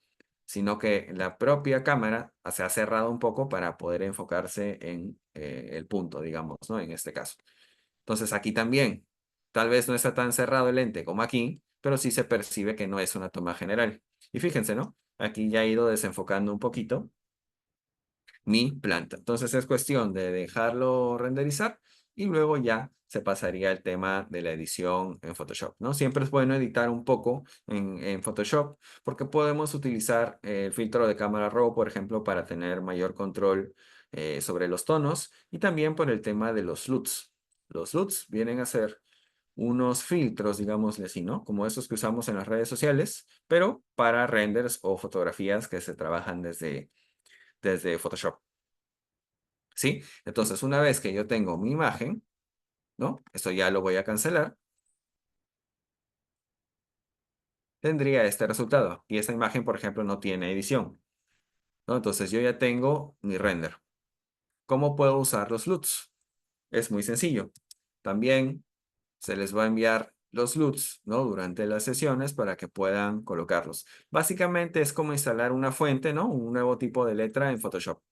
sino que la propia cámara se ha cerrado un poco para poder enfocarse en el punto, digamos, ¿no? En este caso. Entonces aquí también, tal vez no está tan cerrado el lente como aquí, pero sí se percibe que no es una toma general. Y fíjense, ¿no? Aquí ya he ido desenfocando un poquito mi planta. Entonces es cuestión de dejarlo renderizar y luego ya se pasaría al tema de la edición en Photoshop, ¿no? Siempre es bueno editar un poco en Photoshop porque podemos utilizar el filtro de cámara RAW, por ejemplo, para tener mayor control sobre los tonos y también por el tema de los LUTs. Los LUTs vienen a ser unos filtros, digámosle así, ¿no? Como esos que usamos en las redes sociales, pero para renders o fotografías que se trabajan desde Photoshop. ¿Sí? Entonces, una vez que yo tengo mi imagen, ¿no? Esto ya lo voy a cancelar. Tendría este resultado. Y esta imagen, por ejemplo, no tiene edición, ¿no? Entonces, yo ya tengo mi render. ¿Cómo puedo usar los LUTs? Es muy sencillo. También se les va a enviar los LUTs, ¿no? Durante las sesiones para que puedan colocarlos. Básicamente es como instalar una fuente, ¿no? Un nuevo tipo de letra en Photoshop.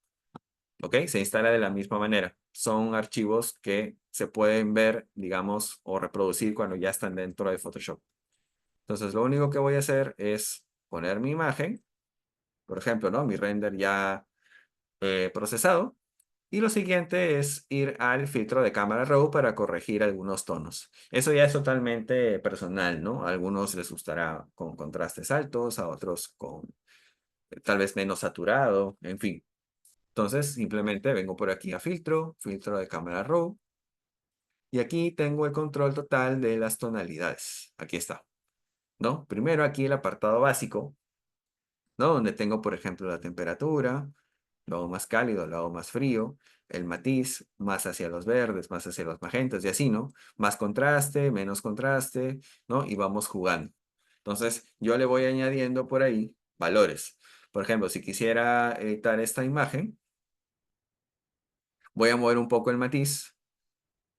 ¿Ok? Se instala de la misma manera. Son archivos que se pueden ver, digamos, o reproducir cuando ya están dentro de Photoshop. Entonces, lo único que voy a hacer es poner mi imagen, por ejemplo, ¿no? Mi render ya procesado. Y lo siguiente es ir al filtro de cámara RAW para corregir algunos tonos. Eso ya es totalmente personal, ¿no? A algunos les gustará con contrastes altos, a otros con tal vez menos saturado, en fin. Entonces, simplemente vengo por aquí a filtro, filtro de cámara RAW, y aquí tengo el control total de las tonalidades. Aquí está, ¿no? Primero aquí el apartado básico, ¿no? Donde tengo, por ejemplo, la temperatura, lo hago más cálido, lo hago más frío, el matiz, más hacia los verdes, más hacia los magentas, y así, ¿no? Más contraste, menos contraste, ¿no? Y vamos jugando. Entonces, yo le voy añadiendo por ahí valores. Por ejemplo, si quisiera editar esta imagen, voy a mover un poco el matiz,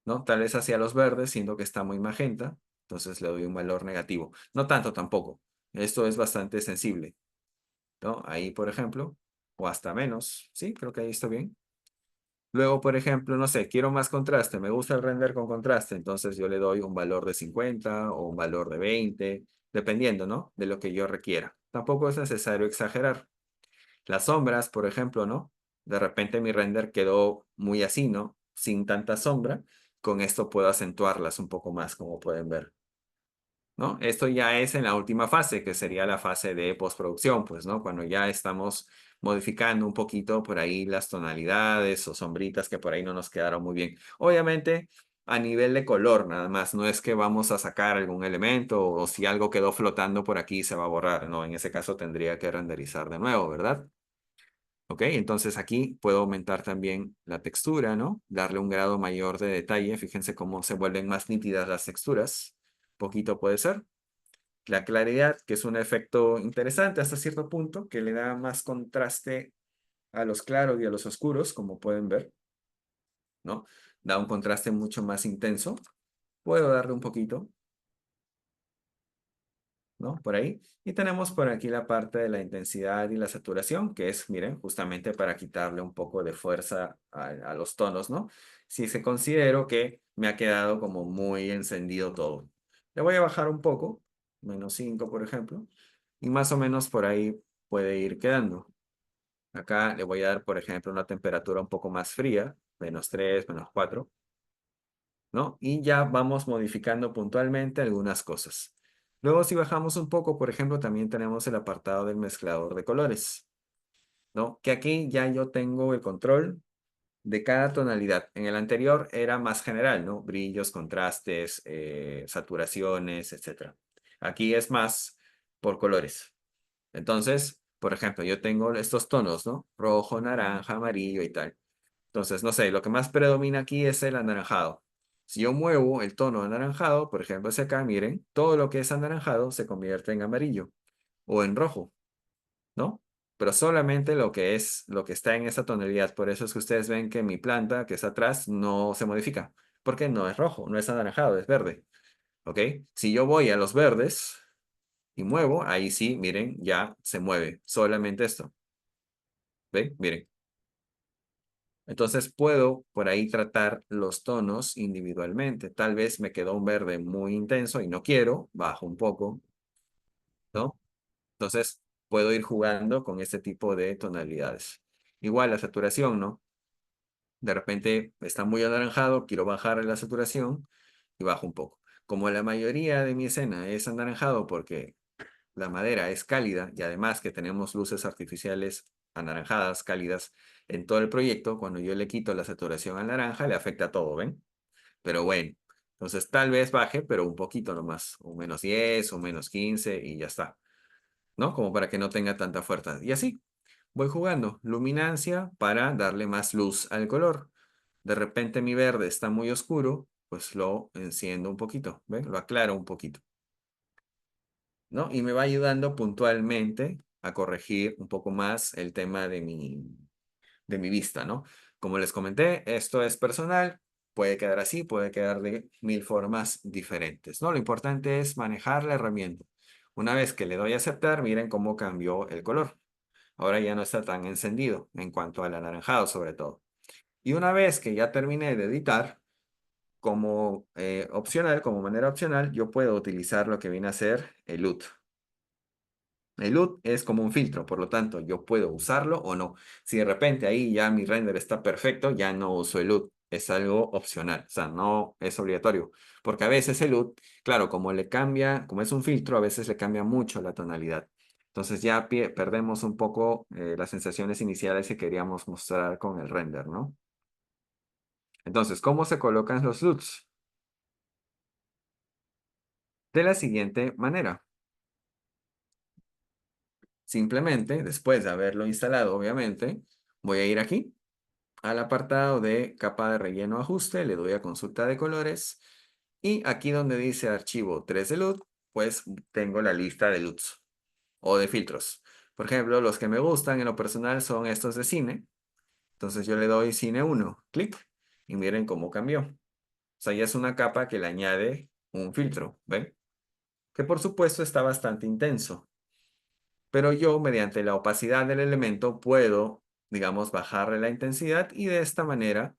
¿no? Tal vez hacia los verdes, siendo que está muy magenta, entonces le doy un valor negativo. No tanto tampoco. Esto es bastante sensible, ¿no? Ahí, por ejemplo, o hasta menos. Sí, creo que ahí está bien. Luego, por ejemplo, no sé, quiero más contraste, me gusta el render con contraste, entonces yo le doy un valor de 50 o un valor de 20, dependiendo, ¿no? De lo que yo requiera. Tampoco es necesario exagerar. Las sombras, por ejemplo, ¿no? De repente mi render quedó muy así, ¿no? Sin tanta sombra. Con esto puedo acentuarlas un poco más, como pueden ver, ¿no? Esto ya es en la última fase, que sería la fase de postproducción, pues, ¿no? Cuando ya estamos modificando un poquito por ahí las tonalidades o sombritas que por ahí no nos quedaron muy bien. Obviamente, a nivel de color, nada más, no es que vamos a sacar algún elemento o si algo quedó flotando por aquí se va a borrar, ¿no? En ese caso tendría que renderizar de nuevo, ¿verdad? Ok, entonces aquí puedo aumentar también la textura, ¿no? Darle un grado mayor de detalle. Fíjense cómo se vuelven más nítidas las texturas. Poquito puede ser. La claridad, que es un efecto interesante hasta cierto punto, que le da más contraste a los claros y a los oscuros, como pueden ver, ¿no? Da un contraste mucho más intenso. Puedo darle un poquito, ¿no? Por ahí. Y tenemos por aquí la parte de la intensidad y la saturación, que es, miren, justamente para quitarle un poco de fuerza a los tonos, ¿no? Si se considero que me ha quedado como muy encendido todo. Le voy a bajar un poco, -5, por ejemplo, y más o menos por ahí puede ir quedando. Acá le voy a dar, por ejemplo, una temperatura un poco más fría, -3, -4, ¿no? Y ya vamos modificando puntualmente algunas cosas. Luego, si bajamos un poco, por ejemplo, también tenemos el apartado del mezclador de colores, ¿no? Que aquí ya yo tengo el control de cada tonalidad. En el anterior era más general, ¿no? Brillos, contrastes, saturaciones, etcétera. Aquí es más por colores. Entonces, por ejemplo, yo tengo estos tonos, ¿no? Rojo, naranja, amarillo y tal. Entonces, no sé, lo que más predomina aquí es el anaranjado. Si yo muevo el tono anaranjado, por ejemplo, hacia acá, miren, todo lo que es anaranjado se convierte en amarillo o en rojo, ¿no? Pero solamente lo que es, lo que está en esa tonalidad. Por eso es que ustedes ven que mi planta, que está atrás, no se modifica, porque no es rojo, no es anaranjado, es verde, ¿ok? Si yo voy a los verdes y muevo, ahí sí, miren, ya se mueve, solamente esto, ¿ven? Miren. Entonces puedo por ahí tratar los tonos individualmente. Tal vez me quedó un verde muy intenso y no quiero, bajo un poco, ¿no? Entonces puedo ir jugando con este tipo de tonalidades. Igual la saturación, ¿no? De repente está muy anaranjado, quiero bajar la saturación y bajo un poco. Como la mayoría de mi escena es anaranjado porque la madera es cálida y además que tenemos luces artificiales anaranjadas, cálidas en todo el proyecto, cuando yo le quito la saturación al naranja, le afecta a todo, ¿ven? Pero bueno, entonces tal vez baje, pero un poquito nomás, un -10, un -15 y ya está, ¿no? Como para que no tenga tanta fuerza. Y así, voy jugando luminancia para darle más luz al color. De repente mi verde está muy oscuro, pues lo enciendo un poquito, ¿ven? Lo aclaro un poquito. ¿No? Y me va ayudando puntualmente a corregir un poco más el tema de mi vista, ¿no? Como les comenté, esto es personal, puede quedar así, puede quedar de mil formas diferentes, ¿no? Lo importante es manejar la herramienta. Una vez que le doy a aceptar, miren cómo cambió el color. Ahora ya no está tan encendido en cuanto al anaranjado sobre todo. Y una vez que ya terminé de editar, como opcional, como manera opcional, yo puedo utilizar lo que viene a ser el LUT. El LUT es como un filtro, por lo tanto, yo puedo usarlo o no. Si de repente ahí ya mi render está perfecto, ya no uso el LUT. Es algo opcional, o sea, no es obligatorio. Porque a veces el LUT, claro, como le cambia, como es un filtro, a veces le cambia mucho la tonalidad. Entonces ya perdemos un poco las sensaciones iniciales que queríamos mostrar con el render, ¿no? Entonces, ¿cómo se colocan los LUTs? De la siguiente manera. Simplemente, después de haberlo instalado, obviamente, voy a ir aquí al apartado de capa de relleno ajuste, le doy a consulta de colores y aquí donde dice archivo 3 de LUT, pues tengo la lista de LUTs o de filtros. Por ejemplo, los que me gustan en lo personal son estos de cine. Entonces yo le doy cine 1, clic y miren cómo cambió. O sea, ya es una capa que le añade un filtro, ¿ven? Que por supuesto está bastante intenso. Pero yo, mediante la opacidad del elemento, puedo, digamos, bajarle la intensidad y de esta manera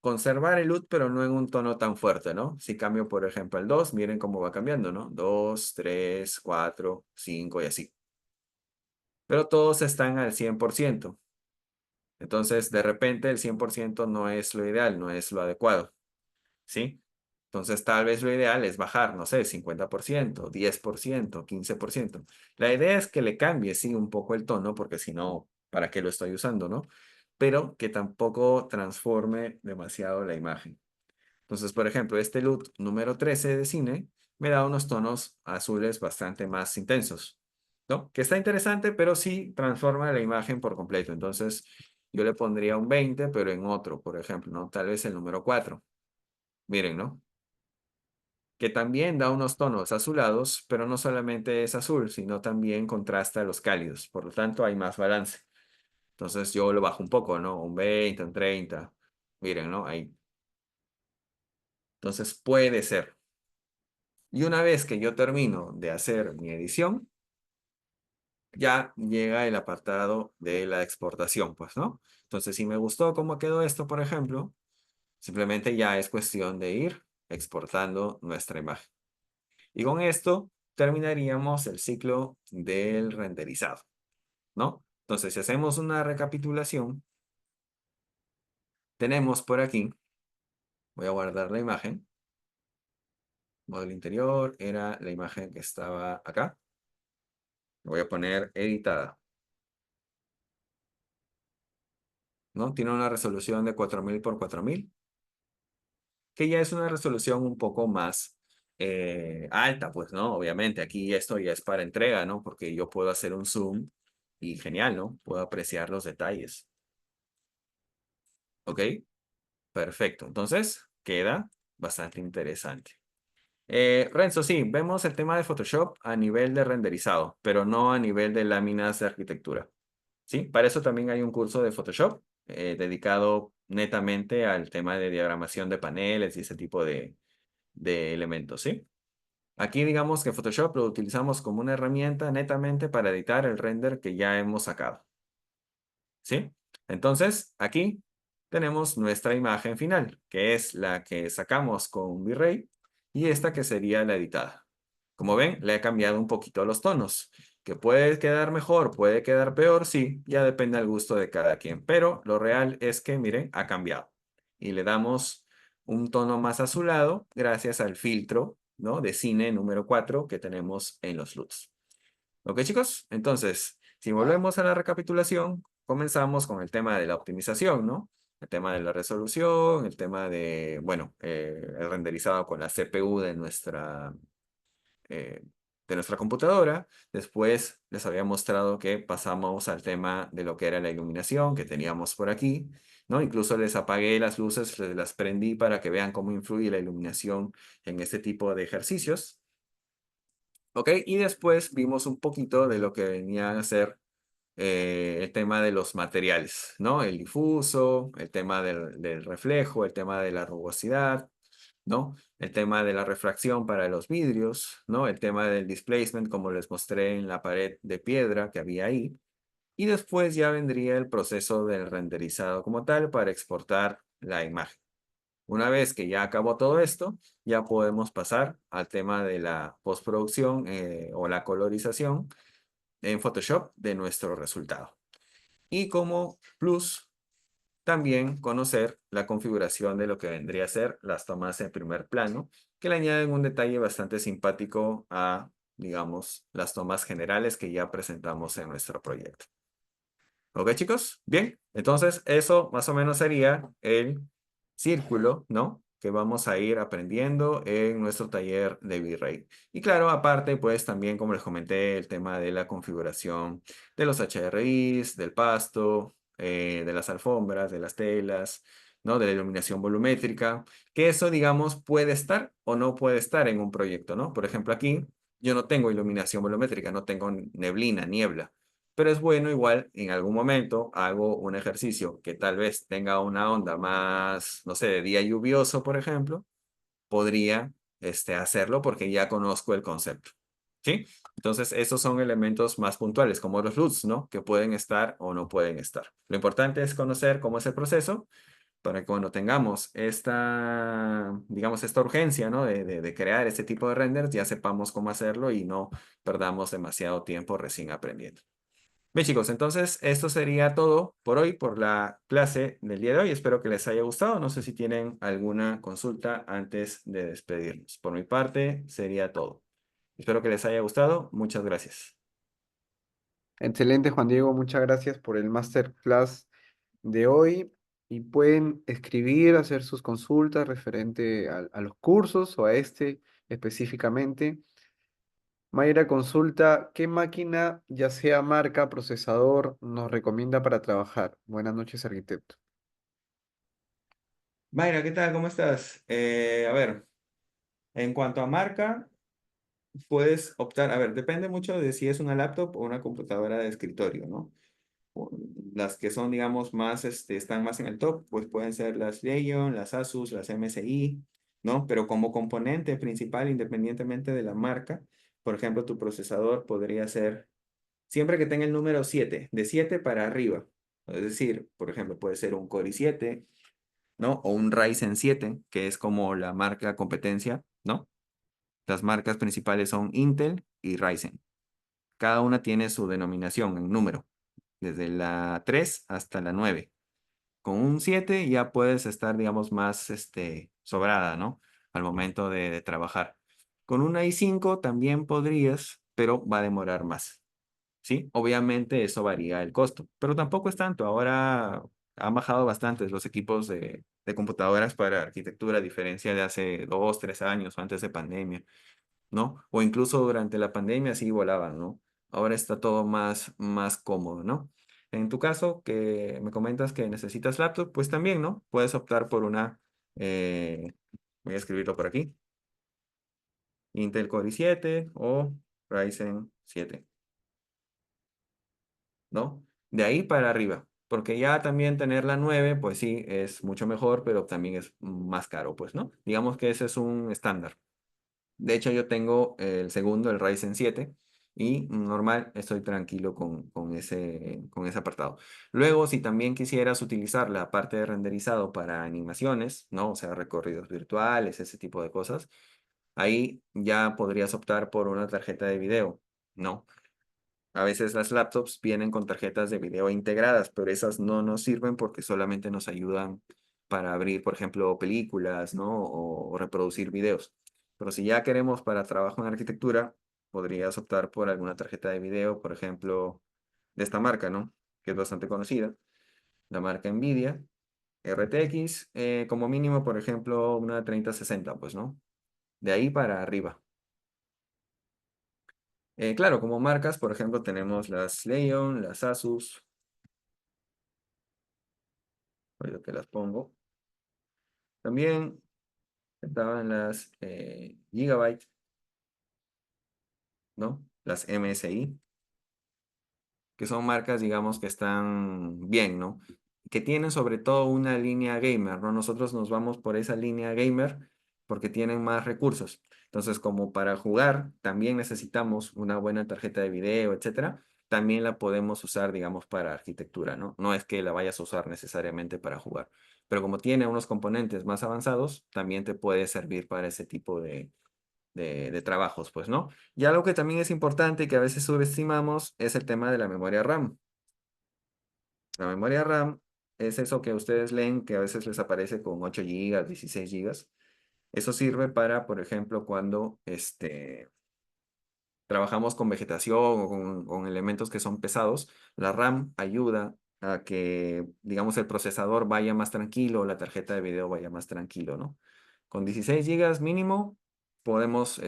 conservar el LUT, pero no en un tono tan fuerte, ¿no? Si cambio, por ejemplo, el 2, miren cómo va cambiando, ¿no? 2, 3, 4, 5 y así. Pero todos están al 100%. Entonces, de repente, el 100% no es lo ideal, no es lo adecuado, ¿sí? Entonces, tal vez lo ideal es bajar, no sé, 50%, 10%, 15%. La idea es que le cambie, sí, un poco el tono, porque si no, ¿para qué lo estoy usando, no? Pero que tampoco transforme demasiado la imagen. Entonces, por ejemplo, este LUT número 13 de cine me da unos tonos azules bastante más intensos, ¿no? Que está interesante, pero sí transforma la imagen por completo. Entonces, yo le pondría un 20, pero en otro, por ejemplo, ¿no? Tal vez el número 4. Miren, ¿no? Que también da unos tonos azulados, pero no solamente es azul, sino también contrasta los cálidos. Por lo tanto, hay más balance. Entonces, yo lo bajo un poco, ¿no? Un 20, un 30. Miren, ¿no? Ahí. Entonces, puede ser. Y una vez que yo termino de hacer mi edición, ya llega el apartado de la exportación, pues, ¿no? Entonces, si me gustó cómo quedó esto, por ejemplo, simplemente ya es cuestión de ir exportando nuestra imagen. Y con esto terminaríamos el ciclo del renderizado, ¿no? Entonces, si hacemos una recapitulación, tenemos por aquí, voy a guardar la imagen, modelo interior, era la imagen que estaba acá. Voy a poner editada. ¿No? Tiene una resolución de 4000 por 4000, que ya es una resolución un poco más alta, pues, ¿no? Obviamente, aquí esto ya es para entrega, ¿no? Porque yo puedo hacer un zoom y genial, ¿no? Puedo apreciar los detalles. ¿Ok? Perfecto. Entonces, queda bastante interesante. Renzo, sí, vemos el tema de Photoshop a nivel de renderizado, pero no a nivel de láminas de arquitectura. ¿Sí? Para eso también hay un curso de Photoshop dedicado netamente al tema de diagramación de paneles y ese tipo de elementos, ¿sí? Aquí digamos que Photoshop lo utilizamos como una herramienta netamente para editar el render que ya hemos sacado, ¿sí? Entonces, aquí tenemos nuestra imagen final, que es la que sacamos con V-Ray y esta que sería la editada. Como ven, le he cambiado un poquito los tonos. Que puede quedar mejor, puede quedar peor, sí, ya depende del gusto de cada quien. Pero lo real es que, miren, ha cambiado. Y le damos un tono más azulado gracias al filtro, ¿no? De cine número 4 que tenemos en los LUTs. ¿Ok, chicos? Entonces, si volvemos a la recapitulación, comenzamos con el tema de la optimización, ¿no? El tema de la resolución, el tema de, bueno, el renderizado con la CPU eh, de nuestra computadora. Después les había mostrado que pasamos al tema de lo que era la iluminación que teníamos por aquí, ¿no? Incluso les apagué las luces, les las prendí para que vean cómo influye la iluminación en este tipo de ejercicios. ¿Ok? Y después vimos un poquito de lo que venía a ser el tema de los materiales, ¿no? El difuso, el tema del reflejo, el tema de la rugosidad, ¿no? El tema de la refracción para los vidrios, ¿no? El tema del displacement, como les mostré en la pared de piedra que había ahí. Y después ya vendría el proceso del renderizado como tal para exportar la imagen. Una vez que ya acabó todo esto, ya podemos pasar al tema de la postproducción o la colorización en Photoshop de nuestro resultado. Y como plus, también conocer la configuración de lo que vendría a ser las tomas en primer plano, que le añaden un detalle bastante simpático a, digamos, las tomas generales que ya presentamos en nuestro proyecto. ¿Ok, chicos? Bien, entonces eso más o menos sería el círculo, ¿no? Que vamos a ir aprendiendo en nuestro taller de V-Ray. Y claro, aparte, pues también, como les comenté, el tema de la configuración de los HRIs, del pasto, de las alfombras, de las telas, ¿no? De la iluminación volumétrica, que eso, digamos, puede estar o no puede estar en un proyecto, ¿no? Por ejemplo, aquí yo no tengo iluminación volumétrica, no tengo neblina, niebla. Pero es bueno igual, en algún momento hago un ejercicio que tal vez tenga una onda más, no sé, de día lluvioso, por ejemplo, podría hacerlo porque ya conozco el concepto. ¿Sí? Entonces, esos son elementos más puntuales, como los LUTs, ¿no? Que pueden estar o no pueden estar. Lo importante es conocer cómo es el proceso para que cuando tengamos esta, digamos, esta urgencia, ¿no? De crear este tipo de renders, ya sepamos cómo hacerlo y no perdamos demasiado tiempo recién aprendiendo. Bien, chicos, entonces esto sería todo por hoy, por la clase del día de hoy. Espero que les haya gustado. No sé si tienen alguna consulta antes de despedirnos. Por mi parte, sería todo. Espero que les haya gustado. Muchas gracias. Excelente, Juan Diego, muchas gracias por el masterclass de hoy y pueden escribir, hacer sus consultas referente a los cursos o a este específicamente. Mayra consulta, ¿qué máquina, ya sea marca, procesador, nos recomienda para trabajar? Buenas noches, arquitecto. Mayra, ¿qué tal? ¿Cómo estás? A ver, en cuanto a marca, puedes optar, a ver, depende mucho de si es una laptop o una computadora de escritorio, ¿no? o- Las que son, digamos, más, están más en el top, pues pueden ser las Radeon, las Asus, las MSI, ¿no? Pero como componente principal, independientemente de la marca, por ejemplo, tu procesador podría ser, siempre que tenga el número 7 de 7 para arriba. Es decir, por ejemplo, puede ser un Core i7, ¿no? O un Ryzen 7, que es como la marca competencia, ¿no? Las marcas principales son Intel y Ryzen. Cada una tiene su denominación en número, desde la 3 hasta la 9. Con un 7 ya puedes estar, digamos, más sobrada, ¿no? Al momento de trabajar. Con una i5 también podrías, pero va a demorar más, ¿sí? Obviamente eso varía el costo, pero tampoco es tanto. Ahora han bajado bastante los equipos de computadoras para arquitectura, a diferencia de hace 2, 3 años o antes de pandemia, ¿no? O incluso durante la pandemia sí volaban, ¿no? Ahora está todo más cómodo, ¿no? En tu caso, que me comentas que necesitas laptop, pues también, ¿no? Puedes optar por una, eh, voy a escribirlo por aquí, Intel Core i7 o Ryzen 7, ¿no? De ahí para arriba, porque ya también tener la 9, pues sí, es mucho mejor, pero también es más caro, pues, ¿no? Digamos que ese es un estándar. De hecho, yo tengo el segundo, el Ryzen 7, y normal estoy tranquilo con ese apartado. Luego, si también quisieras utilizar la parte de renderizado para animaciones, ¿no? O sea, recorridos virtuales, ese tipo de cosas, ahí ya podrías optar por una tarjeta de video, ¿no? A veces las laptops vienen con tarjetas de video integradas, pero esas no nos sirven porque solamente nos ayudan para abrir, por ejemplo, películas, ¿no? O reproducir videos. Pero si ya queremos para trabajo en arquitectura, podrías optar por alguna tarjeta de video, por ejemplo, de esta marca, ¿no? Que es bastante conocida, la marca Nvidia, RTX, como mínimo, por ejemplo, una 3060, pues, ¿no? De ahí para arriba. Claro, como marcas, por ejemplo, tenemos las Leon, las Asus. Ahorita te las pongo. También estaban las Gigabyte, ¿no? Las MSI, que son marcas, digamos, que están bien, ¿no? Que tienen sobre todo una línea gamer, ¿no? Nosotros nos vamos por esa línea gamer porque tienen más recursos. Entonces, como para jugar, también necesitamos una buena tarjeta de video, etcétera. También la podemos usar, digamos, para arquitectura, ¿no? No es que la vayas a usar necesariamente para jugar, pero como tiene unos componentes más avanzados, también te puede servir para ese tipo de trabajos, pues, ¿no? Y algo que también es importante y que a veces subestimamos es el tema de la memoria RAM. La memoria RAM es eso que ustedes leen que a veces les aparece con 8 gigas, 16 gigas. Eso sirve para, por ejemplo, cuando trabajamos con vegetación o con elementos que son pesados, la RAM ayuda a que, digamos, el procesador vaya más tranquilo, la tarjeta de video vaya más tranquilo, ¿no? Con 16 gigas mínimo podemos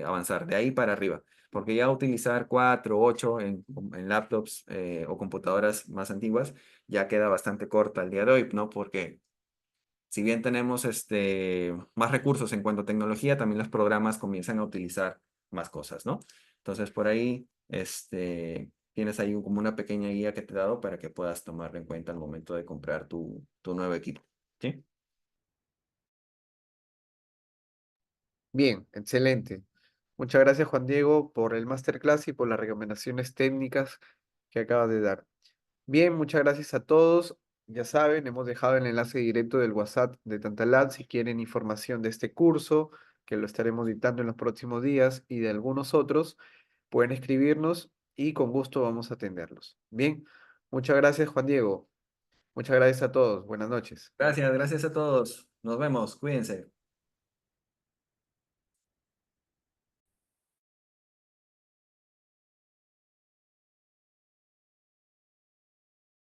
avanzar de ahí para arriba, porque ya utilizar 4 8 en laptops o computadoras más antiguas ya queda bastante corta al día de hoy, ¿no? Porque si bien tenemos más recursos en cuanto a tecnología, también los programas comienzan a utilizar más cosas, ¿no? Entonces, por ahí tienes ahí como una pequeña guía que te he dado para que puedas tomarlo en cuenta al momento de comprar tu nuevo equipo. ¿Sí? Bien, excelente. Muchas gracias, Juan Diego, por el masterclass y por las recomendaciones técnicas que acabas de dar. Bien, muchas gracias a todos. Ya saben, hemos dejado el enlace directo del WhatsApp de Tantalab si quieren información de este curso, que lo estaremos dictando en los próximos días, y de algunos otros, pueden escribirnos y con gusto vamos a atenderlos. Bien, muchas gracias, Juan Diego. Muchas gracias a todos. Buenas noches. Gracias, gracias a todos. Nos vemos, cuídense.